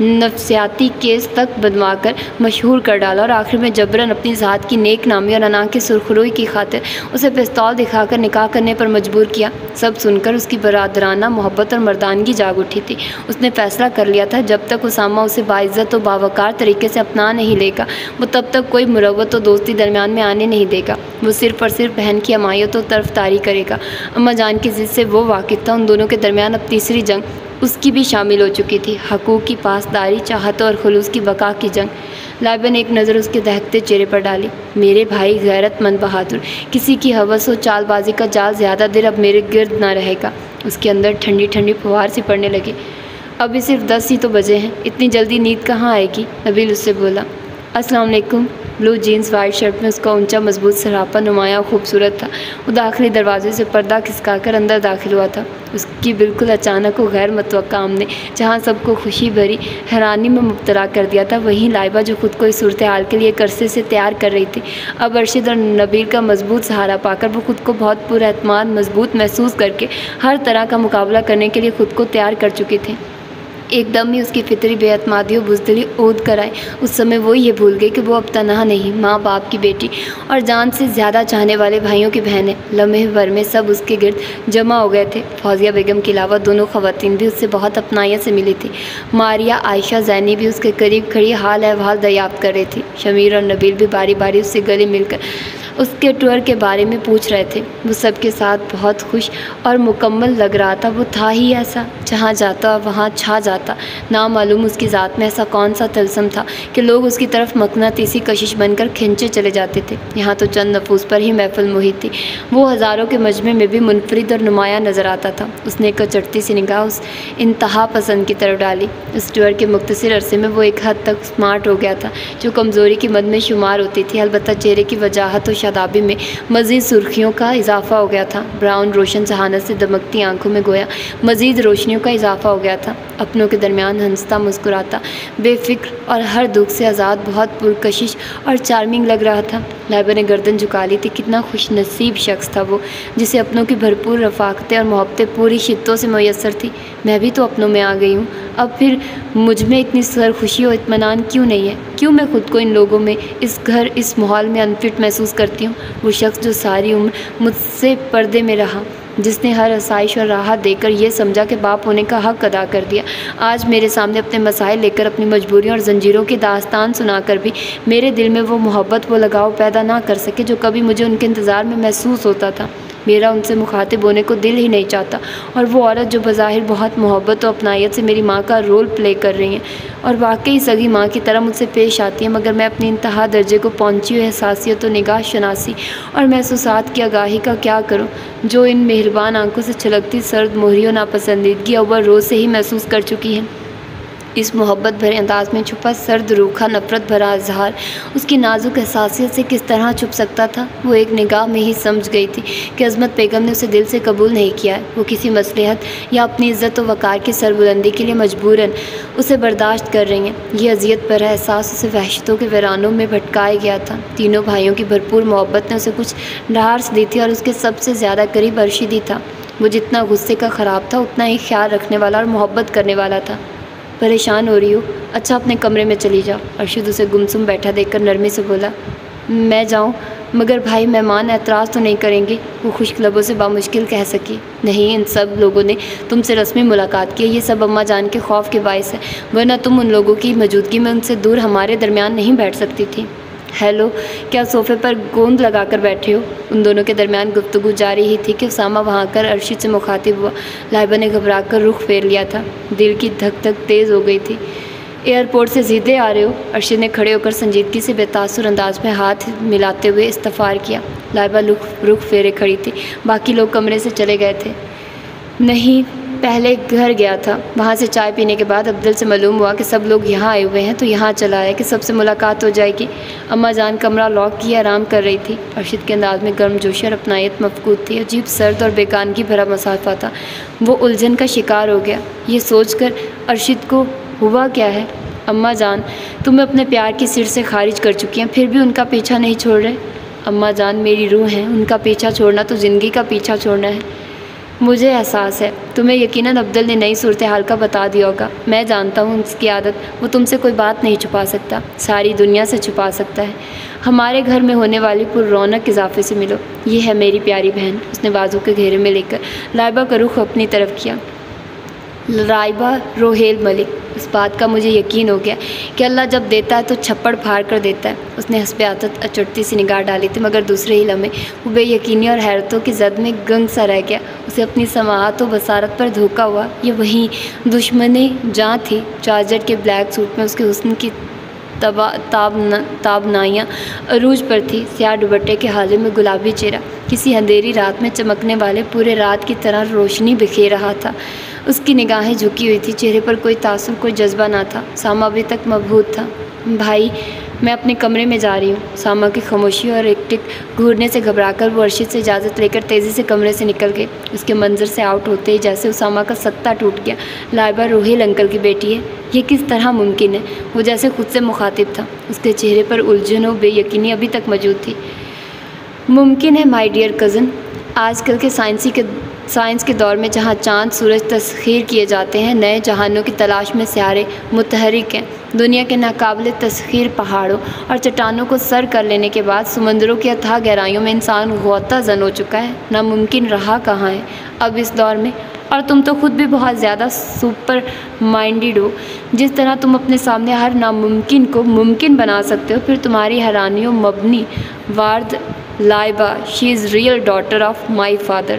نفسیاتی کیس تک بنوا کر مشہور کر ڈالا، اور آخر میں جبراً اپنی ذات کی نیک نامی اور انا کی سرخروئی کی خاطر اسے پستول دکھا کر نکاح کرنے پر مجبور کیا۔ سب سن کر اس کی برادرانہ محبت اور مردانگی جاگ اٹھی تھی۔ اس نے فیصلہ کر لیا تھا جب تک اسامہ اسے باعزت و باوقار طریقے سے اپنا نہیں لے گا وہ تب تک کوئی مروت و دوستی درمیان میں آنے نہیں دے گا۔ وہ صرف اور صرف بہن کی حمایت و طرفداری کرے گا۔ اماں جان کی ضد سے وہ واقف تھا۔ ان دونوں کے درمیان اب تیسری جنگ اس کی بھی شامل ہو چکی تھی، حقوق کی پاسداری، چاہتوں اور خلوص کی بقا کی جنگ۔ لائبہ نے ایک نظر اس کے دہکتے چہرے پر ڈالی۔ میرے بھائی غیرت مند بہادر، کسی کی ہوس و چال بازی کا جال زیادہ دیر اب میرے گرد نہ رہے گا۔ اس کے اندر ٹھنڈی ٹھنڈی پھوار سی پڑنے لگی۔ ابھی صرف 10 ہی تو بجے ہیں، اتنی جلدی نیند کہاں آئے گی؟ نبیل اس سے بولا۔ السلام علیکم۔ بلو جینز وائٹ شرٹ میں اس کا اونچا مضبوط سراپا نمایاں خوبصورت تھا۔ وہ داخلی دروازے سے پردہ کھسکا کر اندر داخل ہوا تھا۔ اس کی بالکل اچانک و غیر متوقع آمد نے جہاں سب کو خوشی بھری حیرانی میں مبتلا کر دیا تھا، وہیں لائبہ جو خود کو اس صورتحال کے لیے ایک عرصے سے تیار کر رہی تھی، اب ارشد اور نبیل کا مضبوط سہارا پا کر وہ خود کو بہت پر اعتماد مضبوط محسوس کر کے ہر طرح کا مقابلہ کرنے کے لیے خود کو تیار کر چکی تھی۔ ایک دم ہی اس کی فطری بے اعتمادی و بزدلی اود کر آئی۔ اس سمے وہ یہ بھول گئی کہ وہ اب تنہا نہیں، ماں باپ کی بیٹی اور جان سے زیادہ چاہنے والے بھائیوں کی بہن ہے۔ لمحے بھر میں سب اس کے گرد جمع ہو گئے تھے۔ فوزیہ بیگم کے علاوہ دونوں خواتین بھی اس سے بہت اپنائیت سے ملی تھی۔ ماریہ، عائشہ، زینی بھی اس کے قریب کھڑی حال احوال دریافت کر رہی تھی۔ شمیر اور نبیل بھی باری باری اس سے گلے مل کر اس کے ٹور کے بارے میں پوچھ رہے تھے۔ وہ سب کے ساتھ بہت خوش اور مکمل لگ رہا تھا۔ وہ تھا ہی ایسا، جہاں جاتا وہاں چھا جاتا۔ نامعلوم اس کی ذات میں ایسا کون سا طلسم تھا کہ لوگ اس کی طرف مقناطیسی کشش بن کر کھنچے چلے جاتے تھے۔ یہاں تو چند نفوس پر ہی محفل محیط تھی، وہ ہزاروں کے مجمع میں بھی منفرد اور نمایاں نظر آتا تھا۔ اس نے ایک چٹتی سی نگاہ اس انتہا پسند کی طرف ڈالی۔ اس ٹور کے مختصر عرصے میں وہ ایک حد تک اسمارٹ ہو گیا تھا، جو کمزوری کی مد میں شمار ہوتی تھی۔ البتہ چہرے کی وجاہت و شادابی میں مزید سرخیوں کا اضافہ ہو گیا تھا۔ براؤن روشن ذہانت سے دمکتی آنکھوں میں گویا مزید روشنیوں کا اضافہ ہو گیا تھا۔ اپنوں کے درمیان ہنستا مسکراتا، بے فکر اور ہر دکھ سے آزاد، بہت پرکشش اور چارمنگ لگ رہا تھا۔ لائبہ نے گردن جھکا لی تھی۔ کتنا خوش نصیب شخص تھا وہ، جسے اپنوں کی بھرپور رفاقتیں اور محبتیں پوری شدتوں سے میسر تھی۔ میں بھی تو اپنوں میں آ گئی ہوں، اب پھر مجھ میں اتنی سرخوشی اور اطمینان کیوں نہیں ہے؟ کیوں میں خود کو ان لوگوں میں، اس گھر، اس ماحول میں انفٹ محسوس کرتی ہوں؟ وہ شخص جو ساری عمر مجھ سے پردے میں رہا، جس نے ہر آسائش اور راحت دے کر یہ سمجھا کہ باپ ہونے کا حق ادا کر دیا، آج میرے سامنے اپنے مسائل لے کر، اپنی مجبوریوں اور زنجیروں کی داستان سنا کر بھی میرے دل میں وہ محبت، وہ لگاؤ پیدا نہ کر سکے جو کبھی مجھے ان کے انتظار میں محسوس ہوتا تھا۔ میرا ان سے مخاطب ہونے کو دل ہی نہیں چاہتا، اور وہ عورت جو بظاہر بہت محبت و اپنائیت سے میری ماں کا رول پلے کر رہی ہیں اور واقعی سگی ماں کی طرح مجھ سے پیش آتی ہیں، مگر میں اپنی انتہا درجے کو پہنچی ہوئی احساسیت و نگاہ شناسی اور محسوسات کی آگاہی کا کیا کروں، جو ان مہربان آنکھوں سے چھلکتی سرد مہری و ناپسندیدگی اول روز سے ہی محسوس کر چکی ہیں۔ اس محبت بھرے انداز میں چھپا سرد روکھا نفرت بھرا اظہار اس کی نازک احساسیت سے کس طرح چھپ سکتا تھا؟ وہ ایک نگاہ میں ہی سمجھ گئی تھی کہ عظمت بیگم نے اسے دل سے قبول نہیں کیا ہے۔ وہ کسی مصلحت یا اپنی عزت و وقار کی سربلندی کے لیے مجبوراً اسے برداشت کر رہی ہیں۔ یہ اذیت بھرا احساس اسے وحشتوں کے ویرانوں میں بھٹکائے گیا تھا۔ تینوں بھائیوں کی بھرپور محبت نے اسے کچھ ڈھارس دی تھی، اور اس کے سب سے زیادہ قریب ارشد ہی تھا۔ وہ جتنا غصے کا خراب تھا، اتنا ہی خیال رکھنے والا اور محبت کرنے والا تھا۔ پریشان ہو رہی ہو؟ اچھا، اپنے کمرے میں چلی جاؤ۔ ارشد اسے گمسم بیٹھا دیکھ کر نرمی سے بولا۔ میں جاؤں؟ مگر بھائی مہمان اعتراض تو نہیں کریں گے؟ وہ خشک لبوں سے بامشکل کہہ سکی۔ نہیں، ان سب لوگوں نے تم سے رسمی ملاقات کی ہے، یہ سب اماں جان کے خوف کے باعث ہے، ورنہ تم ان لوگوں کی موجودگی میں ان سے دور ہمارے درمیان نہیں بیٹھ سکتی تھی۔ ہیلو، کیا صوفے پر گوند لگا کر بیٹھے ہو؟ ان دونوں کے درمیان گفتگو جاری ہی تھی کہ اسامہ وہاں کر ارشد سے مخاطب ہوا۔ لائبہ نے گھبرا کر رخ پھیر لیا تھا، دل کی دھک دھک تیز ہو گئی تھی۔ ایئرپورٹ سے سیدھے آ رہے ہو؟ ارشد نے کھڑے ہو کر سنجیدگی سے بے تاثر انداز میں ہاتھ ملاتے ہوئے استفسار کیا۔ لائبہ رخ پھیرے کھڑی تھی۔ باقی لوگ کمرے سے چلے گئے تھے؟ نہیں، پہلے گھر گیا تھا۔ وہاں سے چائے پینے کے بعد عبدل سے معلوم ہوا کہ سب لوگ یہاں آئے ہوئے ہیں، تو یہاں چلا آیا کہ سب سے ملاقات ہو جائے گی۔ اماں جان کمرہ لاک کیے آرام کر رہی تھی۔ ارشد کے انداز میں گرم جوشی اور اپنائیت مفقود تھی، عجیب سرد اور بیگانگی بھرا مسافہ تھا۔ وہ الجھن کا شکار ہو گیا، یہ سوچ کر ارشد کو ہوا کیا ہے؟ اماں جان تمہیں اپنے پیار کی سر سے خارج کر چکی ہیں، پھر بھی ان کا پیچھا نہیں چھوڑ رہے؟ اماں جان میری روح ہیں، ان کا پیچھا چھوڑنا تو زندگی کا پیچھا چھوڑنا ہے۔ مجھے احساس ہے، تمہیں یقیناً عبدل نے نئی صورتحال کا بتا دیا ہوگا۔ میں جانتا ہوں اس کی عادت، وہ تم سے کوئی بات نہیں چھپا سکتا، ساری دنیا سے چھپا سکتا ہے۔ ہمارے گھر میں ہونے والی پر رونق اضافے سے ملو، یہ ہے میری پیاری بہن۔ اس نے بازو کے گھیرے میں لے کر لائبہ کا رخ اپنی طرف کیا۔ لائبہ روہیل ملک، اس بات کا مجھے یقین ہو گیا کہ اللہ جب دیتا ہے تو چھپڑ پھاڑ کر دیتا ہے۔ اس نے حسب عادت اچٹتی سی نگاہ ڈالی تھی، مگر دوسرے ہی لمحے وہ بے یقینی اور حیرتوں کی زد میں گنگ سا رہ گیا۔ اسے اپنی سماعت و بصارت پر دھوکا ہوا، یہ وہی دشمنِ جاں تھی۔ جارجٹ کے بلیک سوٹ میں اس کے حسن کی تابنائیاں عروج پر تھی، سیاہ دوپٹے کے حالے میں گلابی چہرہ کسی اندھیری رات میں چمکنے والے پورے رات کی طرح روشنی بکھیر رہا تھا۔ اس کی نگاہیں جھکی ہوئی تھی، چہرے پر کوئی تاثر، کوئی جذبہ نہ تھا۔ سامہ ابھی تک مبہوت تھا۔ بھائی، میں اپنے کمرے میں جا رہی ہوں۔ سامہ کی خاموشی اور ایک ٹک گھورنے سے گھبرا کر وہ ارشد سے اجازت لے کر تیزی سے کمرے سے نکل گئی۔ اس کے منظر سے آؤٹ ہوتے ہی جیسے اسامہ کا سکتہ ٹوٹ گیا۔ لائبہ روہیل انکل کی بیٹی ہے، یہ کس طرح ممکن ہے؟ وہ جیسے خود سے مخاطب تھا، اس کے چہرے پر الجھن و بے یقینی ابھی تک موجود تھی۔ ممکن ہے مائی ڈیئر کزن، آج کل کے سائنس کے دور میں جہاں چاند سورج تسخیر کیے جاتے ہیں، نئے جہانوں کی تلاش میں سیارے متحرک ہیں۔ دنیا کے ناقابل تسخیر پہاڑوں اور چٹانوں کو سر کر لینے کے بعد سمندروں کی اتھاہ گہرائیوں میں انسان غوطہ زن ہو چکا ہے۔ ناممکن رہا کہاں ہے اب اس دور میں؟ اور تم تو خود بھی بہت زیادہ سپر مائنڈڈ ہو۔ جس طرح تم اپنے سامنے ہر ناممکن کو ممکن بنا سکتے ہو، پھر تمہاری حیرانیوں مبنی وارد Laiba, she is real daughter of my father.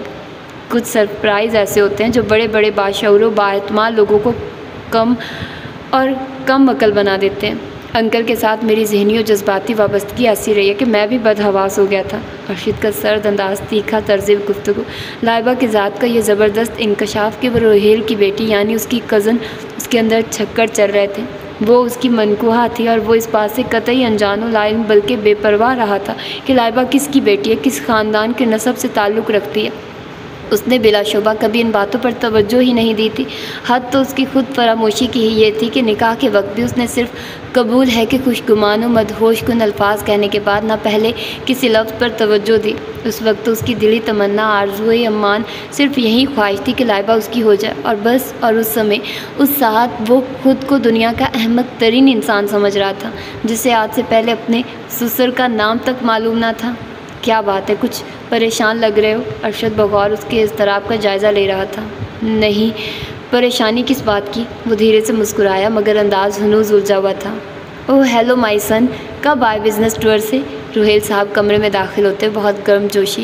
کچھ سرپرائز ایسے ہوتے ہیں جو بڑے بڑے باشعور و بااعتماد لوگوں کو کم عقل بنا دیتے ہیں۔ انکل کے ساتھ میری ذہنی و جذباتی وابستگی ایسی رہی ہے کہ میں بھی بدحواس ہو گیا تھا۔ ارشد کا سرد انداز، تیکھا طرز گفتگو، لائبہ کی ذات کا یہ زبردست انکشاف کہ وہ روہیل کی بیٹی یعنی اس کی کزن اس کے اندر چھکر چل رہے تھے۔ وہ اس کی منکوحہ تھی، اور وہ اس بات سے قطعی انجان و لا علم بلکہ بے پرواہ رہا تھا کہ لائبہ کس کی بیٹی ہے، کس خاندان کے نسب سے تعلق رکھتی ہے۔ اس نے بلا شبہ کبھی ان باتوں پر توجہ ہی نہیں دی تھی۔ حد تو اس کی خود فراموشی کی ہی یہ تھی کہ نکاح کے وقت بھی اس نے صرف قبول ہے کہ خوشگمان و مدہوش کن الفاظ کہنے کے بعد نہ پہلے کسی لفظ پر توجہ دی۔ اس وقت تو اس کی دلی تمنا، آرزو امان صرف یہی خواہش تھی کہ لائبہ اس کی ہو جائے، اور بس۔ اور اس سمے اس ساتھ وہ خود کو دنیا کا احمق ترین انسان سمجھ رہا تھا، جسے آج سے پہلے اپنے سسر کا نام تک معلوم نہ تھا۔ کیا بات ہے، کچھ پریشان لگ رہے ہو؟ ارشد بغور اس کے اضطراب کا جائزہ لے رہا تھا۔ نہیں، پریشانی کس بات کی؟ وہ دھیرے سے مسکرایا، مگر انداز ہنوز الجھا ہوا تھا۔ اوہ ہیلو مائی سن، کب آئے بزنس ٹور سے؟ روہیل صاحب کمرے میں داخل ہوتے بہت گرم جوشی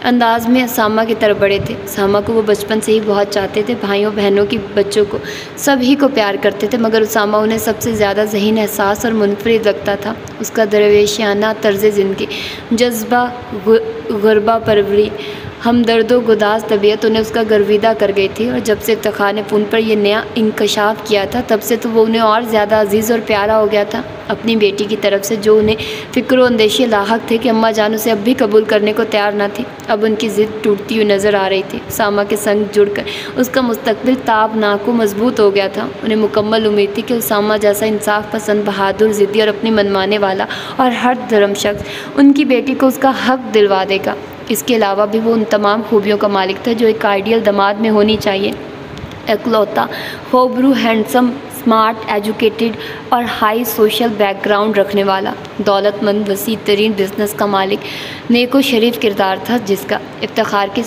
انداز میں اسامہ کی طرف بڑھے تھے۔ اسامہ کو وہ بچپن سے ہی بہت چاہتے تھے، بھائیوں بہنوں کی، بچوں کو، سبھی کو پیار کرتے تھے، مگر اسامہ انہیں سب سے زیادہ ذہین، حساس اور منفرد لگتا تھا۔ اس کا درویشیانہ طرز زندگی، جذبہ غربا پروری، ہمدرد و گداز طبیعت انہیں اس کا گرویدہ کر گئی تھی، اور جب سے افتخار نے ان پر یہ نیا انکشاف کیا تھا، تب سے تو وہ انہیں اور زیادہ عزیز اور پیارا ہو گیا تھا۔ اپنی بیٹی کی طرف سے جو انہیں فکر و اندیشی لاحق تھے کہ اماں جان اسے اب بھی قبول کرنے کو تیار نہ تھی، اب ان کی ضد ٹوٹتی ہوئی نظر آ رہی تھی۔ اسامہ کے سنگ جڑ کر اس کا مستقبل تابناک و مضبوط ہو گیا تھا۔ انہیں مکمل امید تھی کہ اسامہ جیسا انصاف پسند، بہادر، ضدی اور اپنی منمانے والا اور ہر دھرم شخص ان کی بیٹی کو اس کا حق دلوا دے گا۔ اس کے علاوہ بھی وہ ان تمام خوبیوں کا مالک تھا جو ایک آئیڈیل داماد میں ہونی چاہیے: اکلوتا، خوبرو، ہینڈسم، اسمارٹ، ایجوکیٹڈ اور ہائی سوشل بیک گراؤنڈ رکھنے والا، دولت مند، وسیع ترین بزنس کا مالک، نیک و شریف کردار تھا جس کا۔ افتخار کے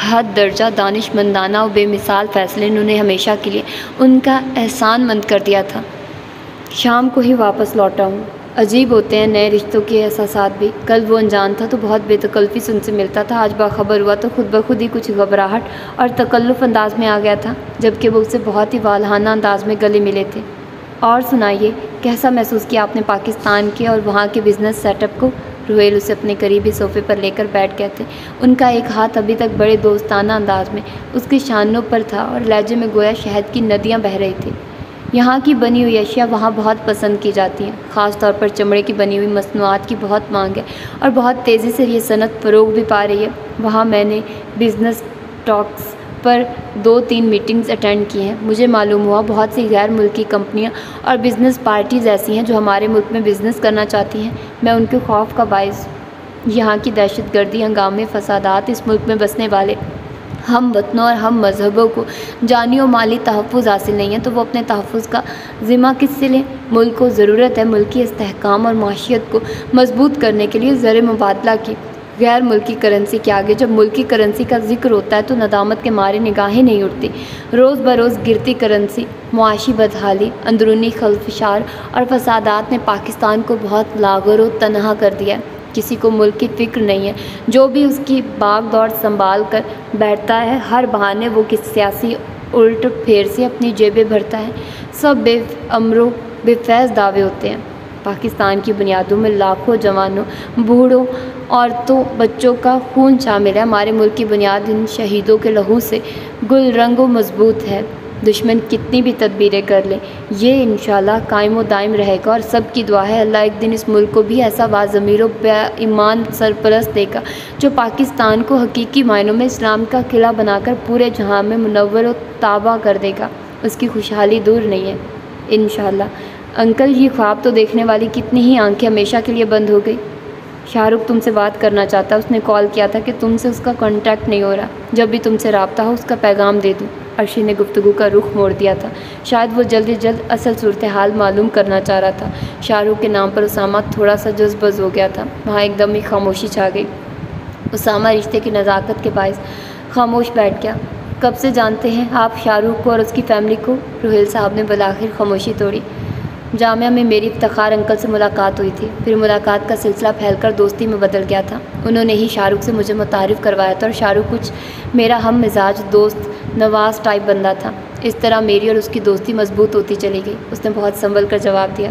حد درجہ دانش مندانہ و بے مثال فیصلے نے انہیں ہمیشہ کے لیے ان کا احسان مند کر دیا تھا۔ شام کو ہی واپس لوٹا ہوں۔ عجیب ہوتے ہیں نئے رشتوں کے احساسات بھی۔ کل وہ انجان تھا تو بہت بے تکلفی سے ان سے ملتا تھا، آج باخبر ہوا تو خود بخود ہی کچھ گھبراہٹ اور تکلف انداز میں آ گیا تھا، جبکہ وہ اسے بہت ہی والہانہ انداز میں گلے ملے تھے۔ اور سنائیے، کیسا محسوس کیا آپ نے پاکستان کے اور وہاں کے بزنس سیٹ اپ کو؟ روہیل اسے اپنے قریبی صوفے پر لے کر بیٹھ گئے تھے۔ ان کا ایک ہاتھ ابھی تک بڑے دوستانہ انداز میں اس کے شانوں پر تھا، اور لہجے میں گویا شہد کی ندیاں بہہ رہی تھیں۔ یہاں کی بنی ہوئی اشیاء وہاں بہت پسند کی جاتی ہیں، خاص طور پر چمڑے کی بنی ہوئی مصنوعات کی بہت مانگ ہے، اور بہت تیزی سے یہ صنعت فروغ بھی پا رہی ہے۔ وہاں میں نے بزنس ٹاکس پر 2-3 میٹنگز اٹینڈ کی ہیں۔ مجھے معلوم ہوا بہت سی غیر ملکی کمپنیاں اور بزنس پارٹیز ایسی ہیں جو ہمارے ملک میں بزنس کرنا چاہتی ہیں۔ میں ان کے خوف کا باعث یہاں کی دہشت گردی، ہنگامے، فسادات، اس ملک میں بسنے والے ہم وطنوں اور ہم مذہبوں کو جانی و مالی تحفظ حاصل نہیں ہے، تو وہ اپنے تحفظ کا ذمہ کس سے لیں؟ ملک کو ضرورت ہے ملکی استحکام اور معیشت کو مضبوط کرنے کے لیے زر مبادلہ کی۔ غیر ملکی کرنسی کے آگے جب ملکی کرنسی کا ذکر ہوتا ہے تو ندامت کے مارے نگاہیں نہیں اٹھتی۔ روز بروز گرتی کرنسی، معاشی بدحالی، اندرونی خلفشار اور فسادات نے پاکستان کو بہت لاغر و تنہا کر دیا ہے۔ کسی کو ملک کی فکر نہیں ہے، جو بھی اس کی باغ دوڑ سنبھال کر بیٹھتا ہے، ہر بہانے وہ کس سیاسی الٹ پھیر سے اپنی جیبیں بھرتا ہے۔ سب بے امر و بے فیض دعوے ہوتے ہیں۔ پاکستان کی بنیادوں میں لاکھوں جوانوں، بوڑھوں، عورتوں، بچوں کا خون شامل ہے۔ ہمارے ملک کی بنیاد ان شہیدوں کے لہو سے گل رنگ و مضبوط ہے۔ دشمن کتنی بھی تدبیریں کر لیں، یہ انشاءاللہ قائم و دائم رہے گا، اور سب کی دعا ہے اللہ ایک دن اس ملک کو بھی ایسا باضمیر و بے ایمان سرپرست دے گا جو پاکستان کو حقیقی معنوں میں اسلام کا قلعہ بنا کر پورے جہاں میں منور و تابع کر دے گا۔ اس کی خوشحالی دور نہیں ہے انشاءاللہ۔ انکل، یہ خواب تو دیکھنے والی کتنی ہی آنکھیں ہمیشہ کے لیے بند ہو گئی۔ شاہ رخ تم سے بات کرنا چاہتا، اس نے کال کیا تھا کہ تم سے اس کا کانٹیکٹ نہیں ہو رہا، جب بھی تم سے رابطہ ہو اس کا پیغام دے دوں۔ عرشی نے گفتگو کا رخ موڑ دیا تھا، شاید وہ جلد جلد اصل صورتحال معلوم کرنا چاہ رہا تھا۔ شاہ رخ کے نام پر اسامہ تھوڑا سا جذبز ہو گیا تھا، وہاں ایک دم ہی خاموشی چھا گئی۔ اسامہ رشتے کی نزاکت کے باعث خاموش بیٹھ گیا۔ کب سے جانتے ہیں آپ شاہ رخ کو اور اس کی فیملی کو؟ روہیل صاحب نے بالآخر خاموشی توڑی۔ جامعہ میں میری افتخار انکل سے ملاقات ہوئی تھی، پھر ملاقات کا سلسلہ پھیل کر دوستی میں بدل گیا تھا۔ انہوں نے ہی شاہ رخ سے مجھے متعارف کروایا تھا، اور شاہ رخ کچھ میرا ہم مزاج دوست نواز ٹائپ بندہ تھا۔ اس طرح میری اور اس کی دوستی مضبوط ہوتی چلی گئی۔ اس نے بہت سنبھل کر جواب دیا،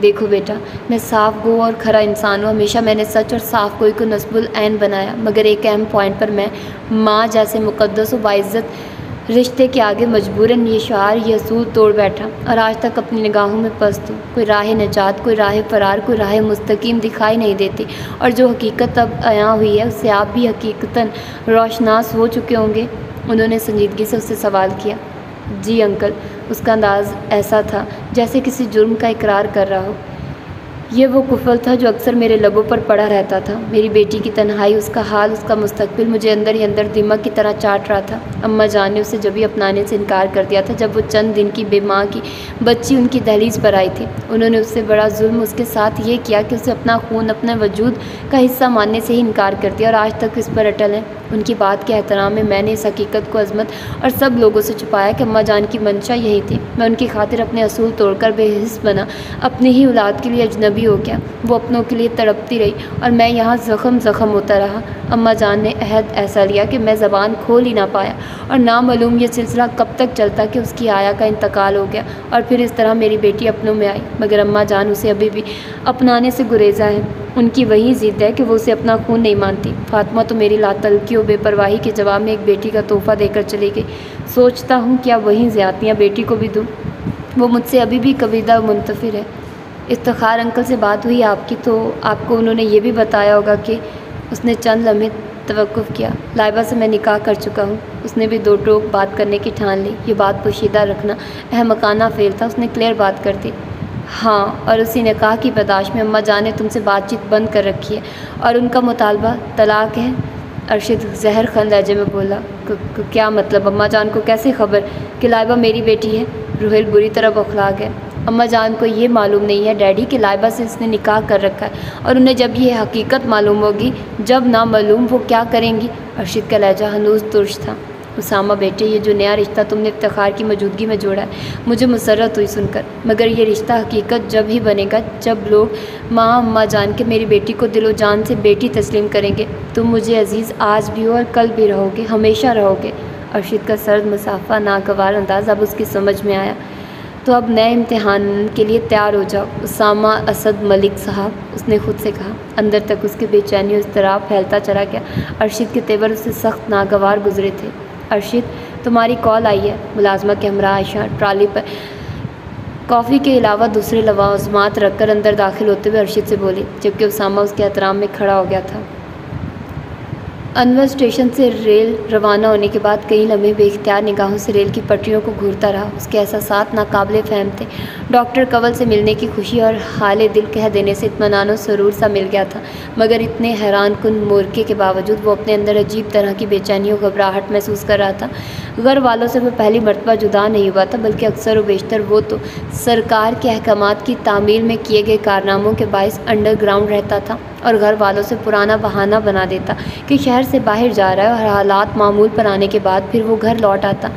دیکھو بیٹا، میں صاف گو اور کھرا انسان ہوں، ہمیشہ میں نے سچ اور صاف گوئی کو نصب العین بنایا، مگر ایک اہم پوائنٹ پر میں ماں جیسے مقدس و باعزت رشتے کے آگے مجبوراً یہ شعار یہ اصول توڑ بیٹھا اور آج تک اپنی نگاہوں میں پست ہوں۔ کوئی راہ نجات، کوئی راہ فرار، کوئی راہ مستقیم دکھائی نہیں دیتی، اور جو حقیقت اب عیاں ہوئی ہے اس سے آپ بھی حقیقتاً روشناس ہو چکے ہوں گے۔ انہوں نے سنجیدگی سے اس سے سوال کیا۔ جی انکل۔ اس کا انداز ایسا تھا جیسے کسی جرم کا اقرار کر رہا ہو۔ یہ وہ کفل تھا جو اکثر میرے لبوں پر پڑا رہتا تھا۔ میری بیٹی کی تنہائی، اس کا حال، اس کا مستقبل مجھے اندر ہی اندر دماغ کی طرح چاٹ رہا تھا۔ اماں جان نے اسے جبھی اپنانے سے انکار کر دیا تھا جب وہ چند دن کی بے ماں کی بچی ان کی دہلیز پر آئی تھی۔ انہوں نے اس سے بڑا ظلم اس کے ساتھ یہ کیا کہ اسے اپنا خون، اپنے وجود کا حصہ ماننے سے ہی انکار کر دیا، اور آج تک اس پر اٹل ہے۔ ان کی بات کے احترام میں نے اس حقیقت کو عظمت اور سب لوگوں سے چھپایا کہ اماں جان کی منشا یہی تھی۔ میں ان کی خاطر اپنے اصول توڑ کر بے حس بنا، اپنی ہی اولاد کے لیے اجنبی ہو گیا۔ وہ اپنوں کے لیے تڑپتی رہی اور میں یہاں زخم ہوتا رہا۔ اماں جان نے عہد ایسا لیا کہ میں زبان کھول ہی نہ پایا، اور نامعلوم یہ سلسلہ کب تک چلتا کہ اس کی آیا کا انتقال ہو گیا، اور پھر اس طرح میری بیٹی اپنوں میں آئی۔ مگر اماں جان اسے ابھی بھی اپنانے سے گریزا ہے۔ ان کی وہی ضد ہے کہ وہ اسے اپنا خون نہیں مانتی۔ فاطمہ تو میری لاتعلقی و بے پرواہی کے جواب میں ایک بیٹی کا تحفہ دے کر چلی گئی۔ سوچتا ہوں کیا وہی زیادتیاں بیٹی کو بھی دوں؟ وہ مجھ سے ابھی بھی کبیدہ و منتفر ہے۔ افتخار انکل سے بات ہوئی آپ کی تو آپ کو انہوں نے یہ بھی بتایا ہوگا کہ… اس نے چند لمحے توقف کیا۔ لائبہ سے میں نکاح کر چکا ہوں۔ اس نے بھی دو ٹوک بات کرنے کی ٹھان لی۔ یہ بات پوشیدہ رکھنا احمقانہ فعل تھا۔ اس نے کلیئر بات کر دی۔ ہاں، اور اسی نکاح کی پاداش میں اماں جان نے تم سے بات چیت بند کر رکھی ہے، اور ان کا مطالبہ طلاق ہے۔ ارشد زہر خند لہجے میں بولا۔ کیا مطلب؟ اماں جان کو کیسے خبر کہ لائبہ میری بیٹی ہے؟ روہیل بری طرح بوکھلا گیا۔ اماں جان کو یہ معلوم نہیں ہے ڈیڈی کہ لائبہ سے اس نے نکاح کر رکھا ہے، اور انہیں جب یہ حقیقت معلوم ہوگی، جب نامعلوم، وہ کیا کریں گی؟ ارشد کا لہجہ ہنوز ترش تھا۔ اسامہ بیٹے، یہ جو نیا رشتہ تم نے افتخار کی موجودگی میں جوڑا ہے، مجھے مسرت ہوئی سن کر، مگر یہ رشتہ حقیقت جب ہی بنے گا جب لوگ ماں اماں جان کے میری بیٹی کو دل و جان سے بیٹی تسلیم کریں گے۔ تم مجھے عزیز آج بھی ہو اور کل بھی رہو گے، ہمیشہ رہو گے۔ ارشد کا سرد مصافحہ ناگوار انداز اب اس کی سمجھ میں آیا۔ تو اب نئے امتحان کے لیے تیار ہو جاؤ اسامہ اسد ملک صاحب، اس نے خود سے کہا۔ اندر تک اس کی بے چینی و اضطراب پھیلتا چلا گیا۔ ارشد کے تیور اسے سخت ناگوار گزرے تھے۔ ارشد، تمہاری کال آئی ہے۔ ملازمہ کے ہمراہ عائشہ ٹرالی پر کافی کے علاوہ دوسرے لوازمات رکھ کر اندر داخل ہوتے ہوئے ارشد سے بولی، جبکہ اسامہ اس کے احترام میں کھڑا ہو گیا تھا۔ انور اسٹیشن سے ریل روانہ ہونے کے بعد کئی لمحے بے اختیار نگاہوں سے ریل کی پٹریوں کو گھورتا رہا۔ اس کے احساسات ناقابل فہم تھے۔ ڈاکٹر کنول سے ملنے کی خوشی اور حال دل کہہ دینے سے اطمینان و سرور سا مل گیا تھا، مگر اتنے حیران کن مورکے کے باوجود وہ اپنے اندر عجیب طرح کی بے چینی و گھبراہٹ محسوس کر رہا تھا۔ گھر والوں سے وہ پہلی مرتبہ جدا نہیں ہوا تھا، بلکہ اکثر و بیشتر وہ تو سرکار کے احکامات کی تعمیل میں کیے گئے کارناموں کے باعث انڈر گراؤنڈ رہتا تھا، اور گھر والوں سے پرانا بہانہ بنا دیتا کہ شہر سے باہر جا رہا ہے، اور حالات معمول پر آنے کے بعد پھر وہ گھر لوٹ آتا۔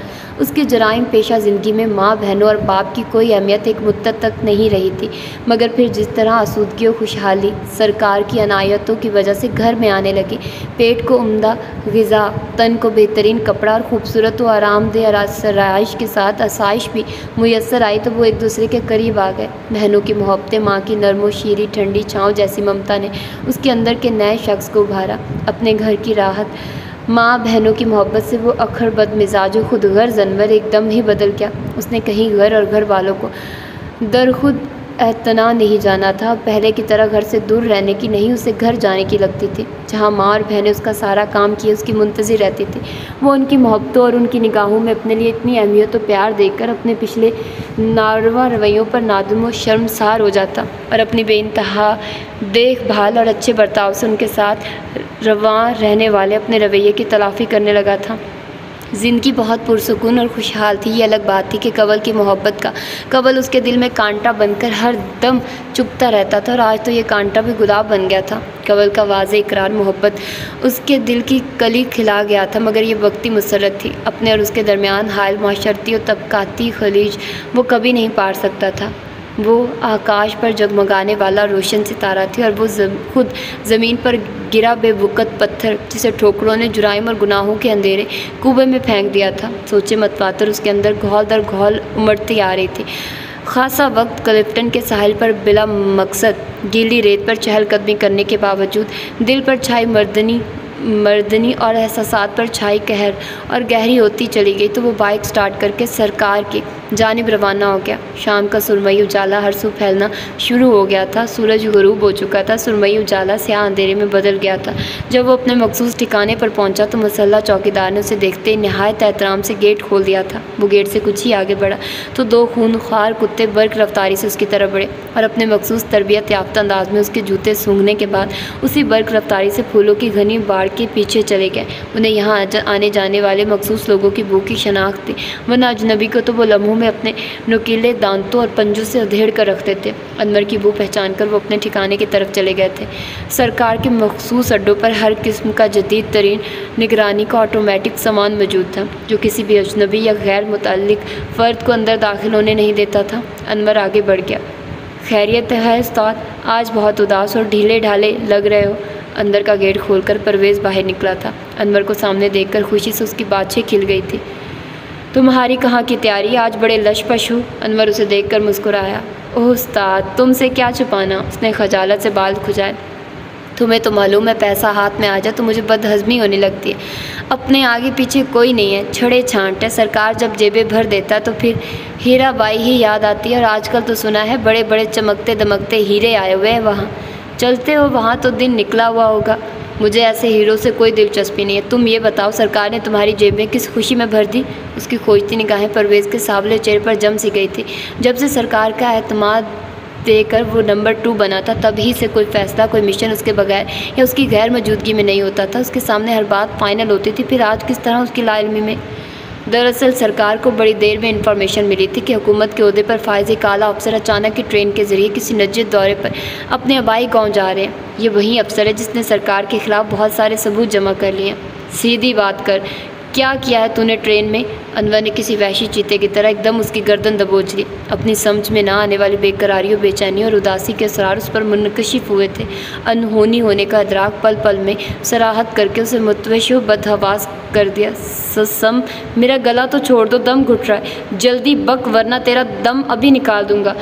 اس کی جرائم پیشہ زندگی میں ماں، بہنوں اور باپ کی کوئی اہمیت ایک مدت تک نہیں رہی تھی، مگر پھر جس طرح آسودگی و خوشحالی سرکار کی عنایتوں کی وجہ سے گھر میں آنے لگی، پیٹ کو عمدہ غذا، تن کو بہترین کپڑا اور خوبصورت و آرام دہ رہائش کے ساتھ آسائش بھی میسر آئی، تو وہ ایک دوسرے کے قریب آ گئے۔ بہنوں کی محبتیں، ماں کی نرم و شیریں ٹھنڈی چھاؤں جیسی ممتا نے اس کے اندر کے نئے شخص کو ابھارا۔ اپنے گھر کی راحت، ماں بہنوں کی محبت سے وہ اکھڑ بد مزاج و خود غرض انور ایک دم ہی بدل گیا۔ اس نے کہیں گھر اور گھر والوں کو درخود اعتنا نہیں جانا تھا۔ پہلے کی طرح گھر سے دور رہنے کی نہیں، اسے گھر جانے کی لگتی تھی، جہاں ماں اور بہنیں اس کا سارا کام کیے اس کی منتظر رہتی تھی۔ وہ ان کی محبتوں اور ان کی نگاہوں میں اپنے لیے اتنی اہمیت و پیار دیکھ کر اپنے پچھلے ناروا رویوں پر نادم و شرمسار ہو جاتا، اور اپنی بے انتہا دیکھ بھال اور اچھے برتاؤ سے ان کے ساتھ رواں رہنے والے اپنے رویے کی تلافی کرنے لگا تھا۔ زندگی بہت پرسکون اور خوشحال تھی۔ یہ الگ بات تھی کہ کنول کی محبت کا کنول اس کے دل میں کانٹا بن کر ہر دم چبھتا رہتا تھا، اور آج تو یہ کانٹا بھی گلاب بن گیا تھا۔ کنول کا واضح اقرار محبت اس کے دل کی کلی کھلا گیا تھا، مگر یہ وقتی مسرت تھی۔ اپنے اور اس کے درمیان حائل معاشرتی اور طبقاتی خلیج وہ کبھی نہیں پار سکتا تھا۔ وہ آکاش پر جگمگانے والا روشن ستارہ تھی، اور وہ خود زمین پر گرا بے وقت پتھر جسے ٹھوکروں نے جرائم اور گناہوں کے اندھیرے کنویں میں پھینک دیا تھا۔ سوچے متواتر اس کے اندر گھول در گھول امڑتی آ رہی تھی۔ خاصا وقت کلفٹن کے ساحل پر بلا مقصد گیلی ریت پر چہل قدمی کرنے کے باوجود دل پر چھائی مردنی مردنی اور احساسات پر چھائی قہر اور گہری ہوتی چلی گئی تو وہ بائک سٹارٹ کر کے سرکار کی جانب روانہ ہو گیا۔ شام کا سرمئی اجالا ہر سو پھیلنا شروع ہو گیا تھا، سورج غروب ہو چکا تھا، سرمئی اجالا سیاہ اندھیرے میں بدل گیا تھا۔ جب وہ اپنے مخصوص ٹھکانے پر پہنچا تو مسلح چوکیدار نے اسے دیکھتے ہی نہایت احترام سے گیٹ کھول دیا تھا۔ وہ گیٹ سے کچھ ہی آگے بڑھا تو دو خونخوار کتے برق رفتاری سے اس کی طرف بڑھے اور اپنے مخصوص تربیت یافتہ انداز میں اس کے جوتے سونگھنے کے بعد اسی برق رفتاری سے پھولوں کی گھنی باڑ کے پیچھے چلے گئے۔ انہیں یہاں آنے جانے والے مخصوص لوگوں کی بو کی شناخت تھی، ورنہ اجنبی کو تو وہ لمحوں میں اپنے نوکیلے دانتوں اور پنجوں سے ادھیڑ کر رکھتے تھے۔ انور کی بو پہچان کر وہ اپنے ٹھکانے کی طرف چلے گئے تھے۔ سرکار کے مخصوص اڈوں پر ہر قسم کا جدید ترین نگرانی کا آٹومیٹک سامان موجود تھا جو کسی بھی اجنبی یا غیر متعلق فرد کو اندر داخل ہونے نہیں دیتا تھا۔ انور آگے بڑھ گیا۔ خیریت ہے استاد؟ آج بہت اداس اور ڈھیلے ڈھالے لگ رہے ہو۔ اندر کا گیٹ کھول کر پرویز باہر نکلا تھا۔ انور کو سامنے دیکھ کر خوشی سے اس کی باتیں کھل گئی تھی۔ تمہاری کہاں کی تیاری؟ آج بڑے لش پش ہو۔ انور اسے دیکھ کر مسکرایا۔ اوہ استاد، تم سے کیا چھپانا، اس نے خجالت سے بال کھجائے۔ تمہیں تو معلوم ہے پیسہ ہاتھ میں آ جائے تو مجھے بدہضمی ہونے لگتی ہے۔ اپنے آگے پیچھے کوئی نہیں ہے، چھڑے چھانٹ ہے۔ سرکار جب جیبیں بھر دیتا ہے تو پھر ہیرا بائی ہی یاد آتی ہے، اور آج کل تو سنا ہے بڑے بڑے چمکتے دمکتے ہیرے آئے ہوئے ہیں وہاں۔ چلتے ہو وہاں تو دن نکلا ہوا ہوگا۔ مجھے ایسے ہیرو سے کوئی دلچسپی نہیں ہے۔ تم یہ بتاؤ سرکار نے تمہاری جیبیں کس خوشی میں بھر دی؟ اس کی کھوجتی نگاہیں پرویز کے سانولے چہرے پر جم سی گئی تھی۔ جب سے سرکار کا اعتماد دے کر وہ نمبر 2 بنا تھا تب ہی سے کوئی فیصلہ، کوئی مشن اس کے بغیر یا اس کی غیر موجودگی میں نہیں ہوتا تھا۔ اس کے سامنے ہر بات فائنل ہوتی تھی، پھر آج کس طرح اس کی لا علمی میں؟ دراصل سرکار کو بڑی دیر میں انفارمیشن ملی تھی کہ حکومت کے عہدے پر فائز ایک اعلیٰ افسر اچانک کی ٹرین کے ذریعے کسی نجد دورے پر اپنے آبائی گاؤں جا رہے ہیں۔ یہ وہی افسر ہے جس نے سرکار کے خلاف بہت سارے ثبوت جمع کر لیے ہیں۔ سیدھی بات کر، کیا کیا ہے تو نے ٹرین میں؟ انور نے کسی وحشی چیتے کی طرح ایک دم اس کی گردن دبوچ لی۔ اپنی سمجھ میں نہ آنے والی بے قراری و بے چینی اور اداسی کے اسرار اس پر منکشف ہوئے تھے۔ انہونی ہونے کا ادراک پل پل میں صراحت کر کے اسے متوش و بدحواس کر دیا۔ سسم، میرا گلا تو چھوڑ دو، دم گھٹ رہا ہے، جلدی بک ورنہ تیرا دم ابھی نکال دوں گا۔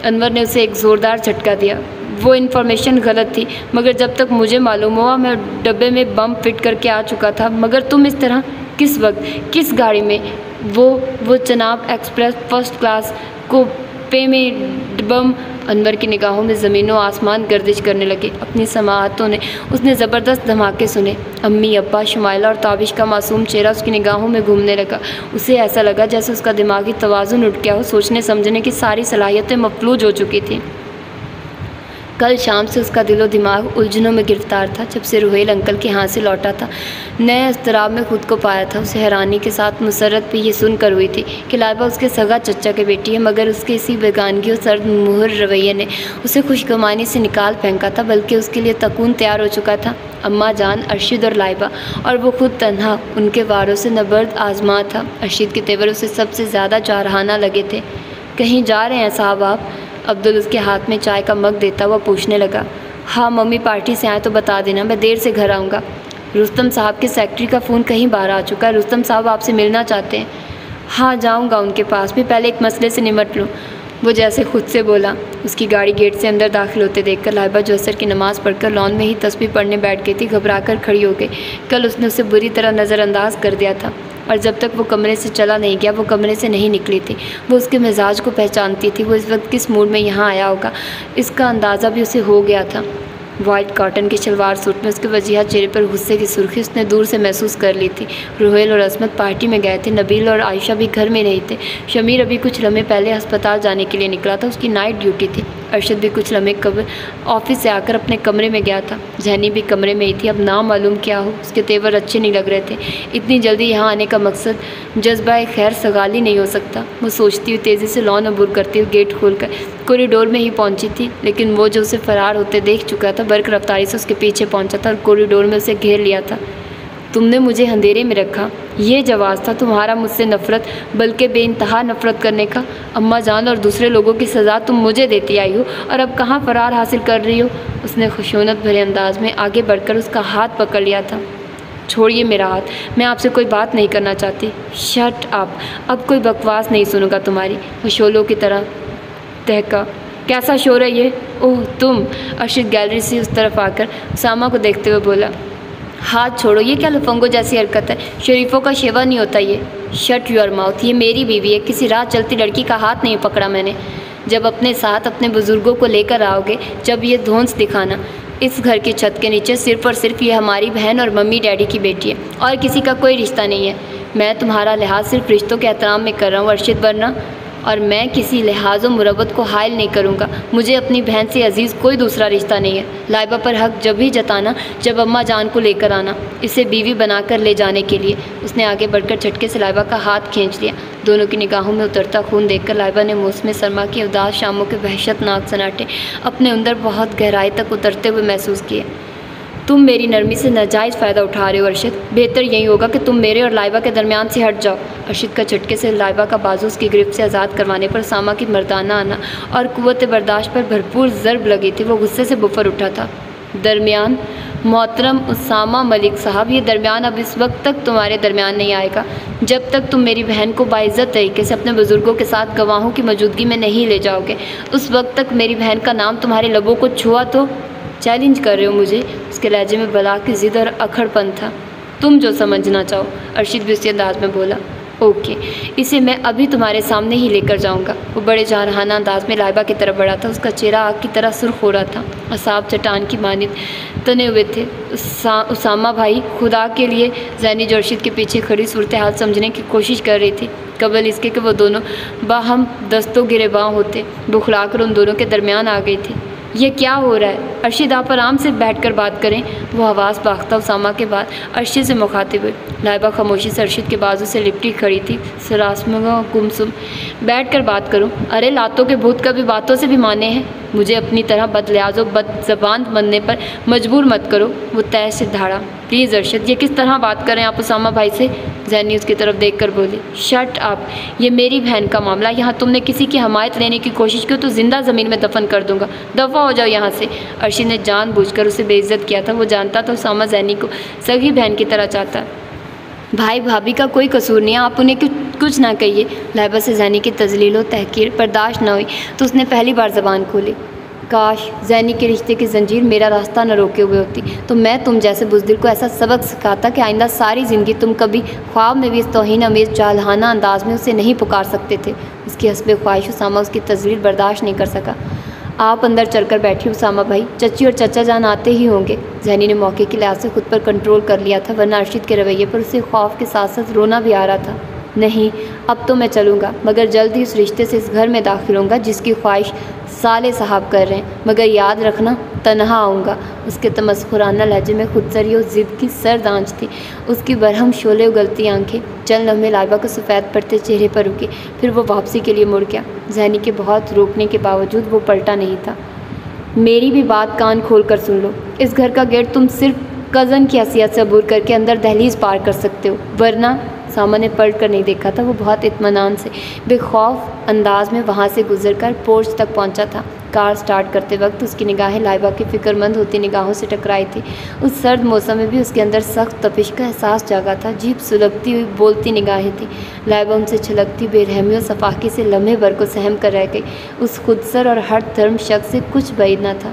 انور نے اسے ایک زوردار جھٹکا دیا۔ وہ انفارمیشن غلط تھی، مگر جب تک مجھے معلوم ہوا میں ڈبے میں بم فٹ کر کے آ چکا تھا۔ مگر تم اس طرح کس وقت کس گاڑی میں؟ وہ جناب ایکسپریس فرسٹ کلاس کوپے میں بم۔ انور کی نگاہوں میں زمین و آسمان گردش کرنے لگے۔ اپنی سماعتوں نے اس نے زبردست دھماکے سنے۔ امی، ابا، شمائلہ اور تابش کا معصوم چہرہ اس کی نگاہوں میں گھومنے لگا۔ اسے ایسا لگا جیسے اس کا دماغی توازن اٹھ گیا ہو، سوچنے سمجھنے کی ساری صلاحیتیں مفلوج ہو چکی تھیں۔ کل شام سے اس کا دل و دماغ الجھنوں میں گرفتار تھا۔ جب سے روہیل انکل کے ہاں سے لوٹا تھا، نئے اضطراب میں خود کو پایا تھا۔ اسے حیرانی کے ساتھ مسرت بھی یہ سن کر ہوئی تھی کہ لائبہ اس کے سگا چچا کی بیٹی ہے، مگر اس کے اسی بیگانگی اور سرد مہر رویے نے اسے خوش گمانی سے نکال پھینکا تھا، بلکہ اس کے لیے تکون تیار ہو چکا تھا۔ اماں جان، ارشد اور لائبہ، اور وہ خود تنہا ان کے واروں سے نبرد آزما تھا۔ ارشد کے تیور اسے سب سے زیادہ جارحانہ لگے تھے۔ کہیں جا رہے ہیں صاحب آپ؟ عبدل اس کے ہاتھ میں چائے کا مگ دیتا ہوا پوچھنے لگا۔ ہاں ممی پارٹی سے آئے تو بتا دینا، میں دیر سے گھر آؤں گا۔ رستم صاحب کے سیکرٹری کا فون کہیں باہر آ چکا ہے، رستم صاحب آپ سے ملنا چاہتے ہیں۔ ہاں جاؤں گا ان کے پاس بھی، پہلے ایک مسئلے سے نمٹ لوں، وہ جیسے خود سے بولا۔ اس کی گاڑی گیٹ سے اندر داخل ہوتے دیکھ کر لائبہ جو عصر کی نماز پڑھ کر لان میں ہی تسبیح پڑھنے بیٹھ گئی تھی، گھبرا کر کھڑی ہو گئی۔ کل اس نے اسے بری طرح نظر انداز کر دیا تھا، اور جب تک وہ کمرے سے چلا نہیں گیا وہ کمرے سے نہیں نکلی تھی۔ وہ اس کے مزاج کو پہچانتی تھی، وہ اس وقت کس موڈ میں یہاں آیا ہوگا اس کا اندازہ بھی اسے ہو گیا تھا۔ وائٹ کاٹن کے شلوار سوٹ میں اس کے وجیہہ چہرے پر غصے کی سرخی اس نے دور سے محسوس کر لی تھی۔ روہیل اور عصمت پارٹی میں گئے تھے، نبیل اور عائشہ بھی گھر میں نہیں تھے۔ شمیر ابھی کچھ لمحے پہلے ہسپتال جانے کے لیے نکلا تھا، اس کی نائٹ ڈیوٹی تھی۔ ارشد بھی کچھ لمحے قبل آفس سے آ کر اپنے کمرے میں گیا تھا۔ جہنی بھی کمرے میں ہی تھی۔ اب نامعلوم کیا ہو، اس کے تیور اچھے نہیں لگ رہے تھے۔ اتنی جلدی یہاں آنے کا مقصد جذبہ خیر سگالی نہیں ہو سکتا۔ وہ سوچتی ہوئی تیزی سے لان عبور کرتی ہوئی گیٹ کھول کر کوریڈور میں ہی پہنچی تھی، لیکن وہ جو اسے فرار ہوتے دیکھ چکا تھا برق رفتاری سے اس کے پیچھے پہنچا تھا اور کوریڈور میں اسے گھیر لیا تھا۔ تم نے مجھے اندھیرے میں رکھا، یہ جواز تھا تمہارا مجھ سے نفرت، بلکہ بے انتہا نفرت کرنے کا؟ اماں جان اور دوسرے لوگوں کی سزا تم مجھے دیتی آئی ہو، اور اب کہاں فرار حاصل کر رہی ہو؟ اس نے خشونت بھرے انداز میں آگے بڑھ کر اس کا ہاتھ پکڑ لیا تھا۔ چھوڑیے میرا ہاتھ، میں آپ سے کوئی بات نہیں کرنا چاہتی۔ شٹ اپ، اب کوئی بکواس نہیں سنوں گا تمہاری، وہ شولوں کی طرح دہکا۔ کیسا شور ہے یہ؟ اوہ تم! ارشد گیلری سے اس طرف آ کر اسامہ کو دیکھتے ہوئے بولا۔ ہاتھ چھوڑو، یہ کیا لفنگو جیسی حرکت ہے؟ شریفوں کا شیوا نہیں ہوتا یہ۔ شٹ یور ماؤتھ، یہ میری بیوی ہے، کسی راہ چلتی لڑکی کا ہاتھ نہیں پکڑا میں نے۔ جب اپنے ساتھ اپنے بزرگوں کو لے کر آؤ گے، جب یہ دھونس دکھانا۔ اس گھر کی چھت کے نیچے صرف اور صرف یہ ہماری بہن اور ممی ڈیڈی کی بیٹی ہے، اور کسی کا کوئی رشتہ نہیں ہے۔ میں تمہارا لحاظ صرف رشتوں کے احترام میں کر رہا ہوں ارشد، ورنہ اور میں کسی لحاظ و مروت کو حائل نہیں کروں گا۔ مجھے اپنی بہن سے عزیز کوئی دوسرا رشتہ نہیں ہے۔ لائبہ پر حق جب ہی جتانا جب اماں جان کو لے کر آنا، اسے بیوی بنا کر لے جانے کے لیے۔ اس نے آگے بڑھ کر جھٹکے سے لائبہ کا ہاتھ کھینچ لیا۔ دونوں کی نگاہوں میں اترتا خون دیکھ کر لائبہ نے موسم سرما کی اداس شاموں کے وحشت ناک سناٹے اپنے اندر بہت گہرائی تک اترتے ہوئے محسوس کیے۔ تم میری نرمی سے ناجائز فائدہ اٹھا رہے ہو ارشد، بہتر یہی ہوگا کہ تم میرے اور لائبہ کے درمیان سے ہٹ جاؤ۔ ارشد کا جھٹکے سے لائبہ کا بازو اس کی گرفت سے آزاد کروانے پر اسامہ کی مردانہ آنا اور قوت برداشت پر بھرپور ضرب لگی تھی۔ وہ غصے سے بفر اٹھا تھا۔ درمیان؟ محترم اسامہ ملک صاحب، یہ درمیان اب اس وقت تک تمہارے درمیان نہیں آئے گا جب تک تم میری بہن کو باعزت طریقے سے اپنے بزرگوں کے ساتھ گواہوں کی موجودگی میں نہیں لے جاؤ گے۔ اس وقت تک میری بہن کا نام تمہارے لبوں کو چھوا تو چیلنج کر رہے ہو مجھے؟ اس کے لہجے میں بلا کی ضد اور اکھڑ پن تھا۔ تم جو سمجھنا چاہو، ارشد بھی اسی انداز میں بولا۔ اوکے، اسے میں ابھی تمہارے سامنے ہی لے کر جاؤں گا۔ وہ بڑے جارحانہ انداز میں لائبہ کی طرف بڑھا تھا۔ اس کا چہرہ آگ کی طرح سرخ ہو رہا تھا، اعصاب چٹان کی مانند تنے ہوئے تھے۔ اسامہ بھائی، خدا کے لیے، زینی جو ارشد کے پیچھے کھڑی صورتحال سمجھنے کی کوشش کر رہی تھی قبل اس کے کہ وہ دونوں باہم دست و گریباں ہوتے، بخلا کر ان دونوں کے درمیان آ گئی تھی۔ یہ کیا ہو رہا ہے؟ ارشد، آپ آرام سے بیٹھ کر بات کریں۔ وہ حواس باختہ اسامہ کے بعد ارشد سے مخاطب ہوئی۔ لائبہ خاموشی سے ارشد کے بازو سے لپٹی کھڑی تھی، سراسمگا گمسم۔ بیٹھ کر بات کروں؟ ارے لاتوں کے بھوت کبھی باتوں سے بھی مانے ہیں۔ مجھے اپنی طرح بد لحاظ و بد زبان بننے پر مجبور مت کرو۔ وہ تہ سے دھاڑا۔ پلیز ارشد، یہ کس طرح بات کریں آپ اسامہ بھائی سے؟ زینی اس کی طرف دیکھ کر بولی۔ شٹ اپ، یہ میری بہن کا معاملہ، یہاں تم نے کسی کی حمایت لینے کی کوشش کی تو زندہ زمین میں دفن کر دوں گا۔ دفع ہو جاؤ یہاں سے۔ ارشد نے جان بوجھ کر اسے بے عزت کیا تھا۔ وہ جانتا تھا اسامہ زینی کو سگی بہن کی طرح چاہتا ہے۔ بھائی بھابھی کا کوئی قصور نہیں ہے، آپ انہیں کچھ نہ کہیے۔ لائبہ سے زینی کی تذلیل و تحقیر برداشت نہ ہوئی تو اس نے پہلی بار زبان کھولی۔ کاش زینی کے رشتے کی زنجیر میرا راستہ نہ روکے ہوئے ہوتی تو میں تم جیسے بزدل کو ایسا سبق سکھاتا کہ آئندہ ساری زندگی تم کبھی خواب میں بھی اس توہین امیز جالہانہ انداز میں اسے نہیں پکار سکتے تھے۔ اس کی حسب خواہش اسامہ اس کی تذلیل برداشت نہیں کر سکا۔ آپ اندر چل کر بیٹھے اسامہ بھائی، چچی اور چچا جان آتے ہی ہوں گے۔ زینی نے موقع کے لحاظ سے خود پر کنٹرول کر لیا تھا، ورنہ ارشد کے رویے پر اسے خوف کے ساتھ ساتھ رونا بھی آ رہا تھا۔ نہیں، اب تو میں چلوں گا، مگر جلد ہی اس رشتے سے اس گھر میں داخل ہوں گا جس کی خواہش صالح صاحب کر رہے ہیں، مگر یاد رکھنا تنہا آؤں گا۔ اس کے تمسخرانہ لہجے میں خود سری اور ضد کی سرد آنچ تھی۔ اس کی برہم شعلے اگلتی آنکھیں چند لمحے لائبہ کو سفید پڑتے چہرے پر رکی، پھر وہ واپسی کے لیے مڑ گیا۔ زینی کے بہت روکنے کے باوجود وہ پلٹا نہیں تھا۔ میری بھی بات کان کھول کر سن لو، اس گھر کا گیٹ تم صرف کزن کی حیثیت سے عبور کر کے اندر دہلیز پار کر سکتے ہو، ورنہ سامنے نے پلٹ کر نہیں دیکھا تھا۔ وہ بہت اطمینان سے بے خوف انداز میں وہاں سے گزر کر پورچ تک پہنچا تھا۔ کار سٹارٹ کرتے وقت اس کی نگاہیں لائبہ کی فکر مند ہوتی نگاہوں سے ٹکرائی تھی۔ اس سرد موسم میں بھی اس کے اندر سخت تپش کا احساس جاگا تھا۔ جیپ سلگتی ہوئی بولتی نگاہیں تھیں۔ لائبہ ان سے چھلکتی بے رحمی و صفاقی سے لمحے بھر کو سہم کر رہ گئی۔ اس خودسر اور ہٹ دھرم شخص سے کچھ بعید نہ تھا۔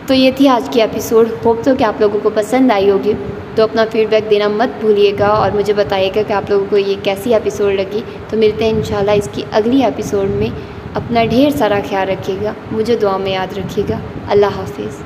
تو یہ تھی آج کی ایپیسوڈ۔ ہوپ تو کہ آپ لوگوں کو پسند آئی ہوگی، تو اپنا فیڈ بیک دینا مت بھولیے گا اور مجھے بتائیے گا کہ آپ لوگوں کو یہ کیسی ایپیسوڈ لگی۔ تو ملتے ہیں انشاءاللہ اس کی اگلی ایپیسوڈ میں۔ اپنا ڈھیر سارا خیال رکھیے گا، مجھے دعا میں یاد رکھیے گا۔ اللہ حافظ۔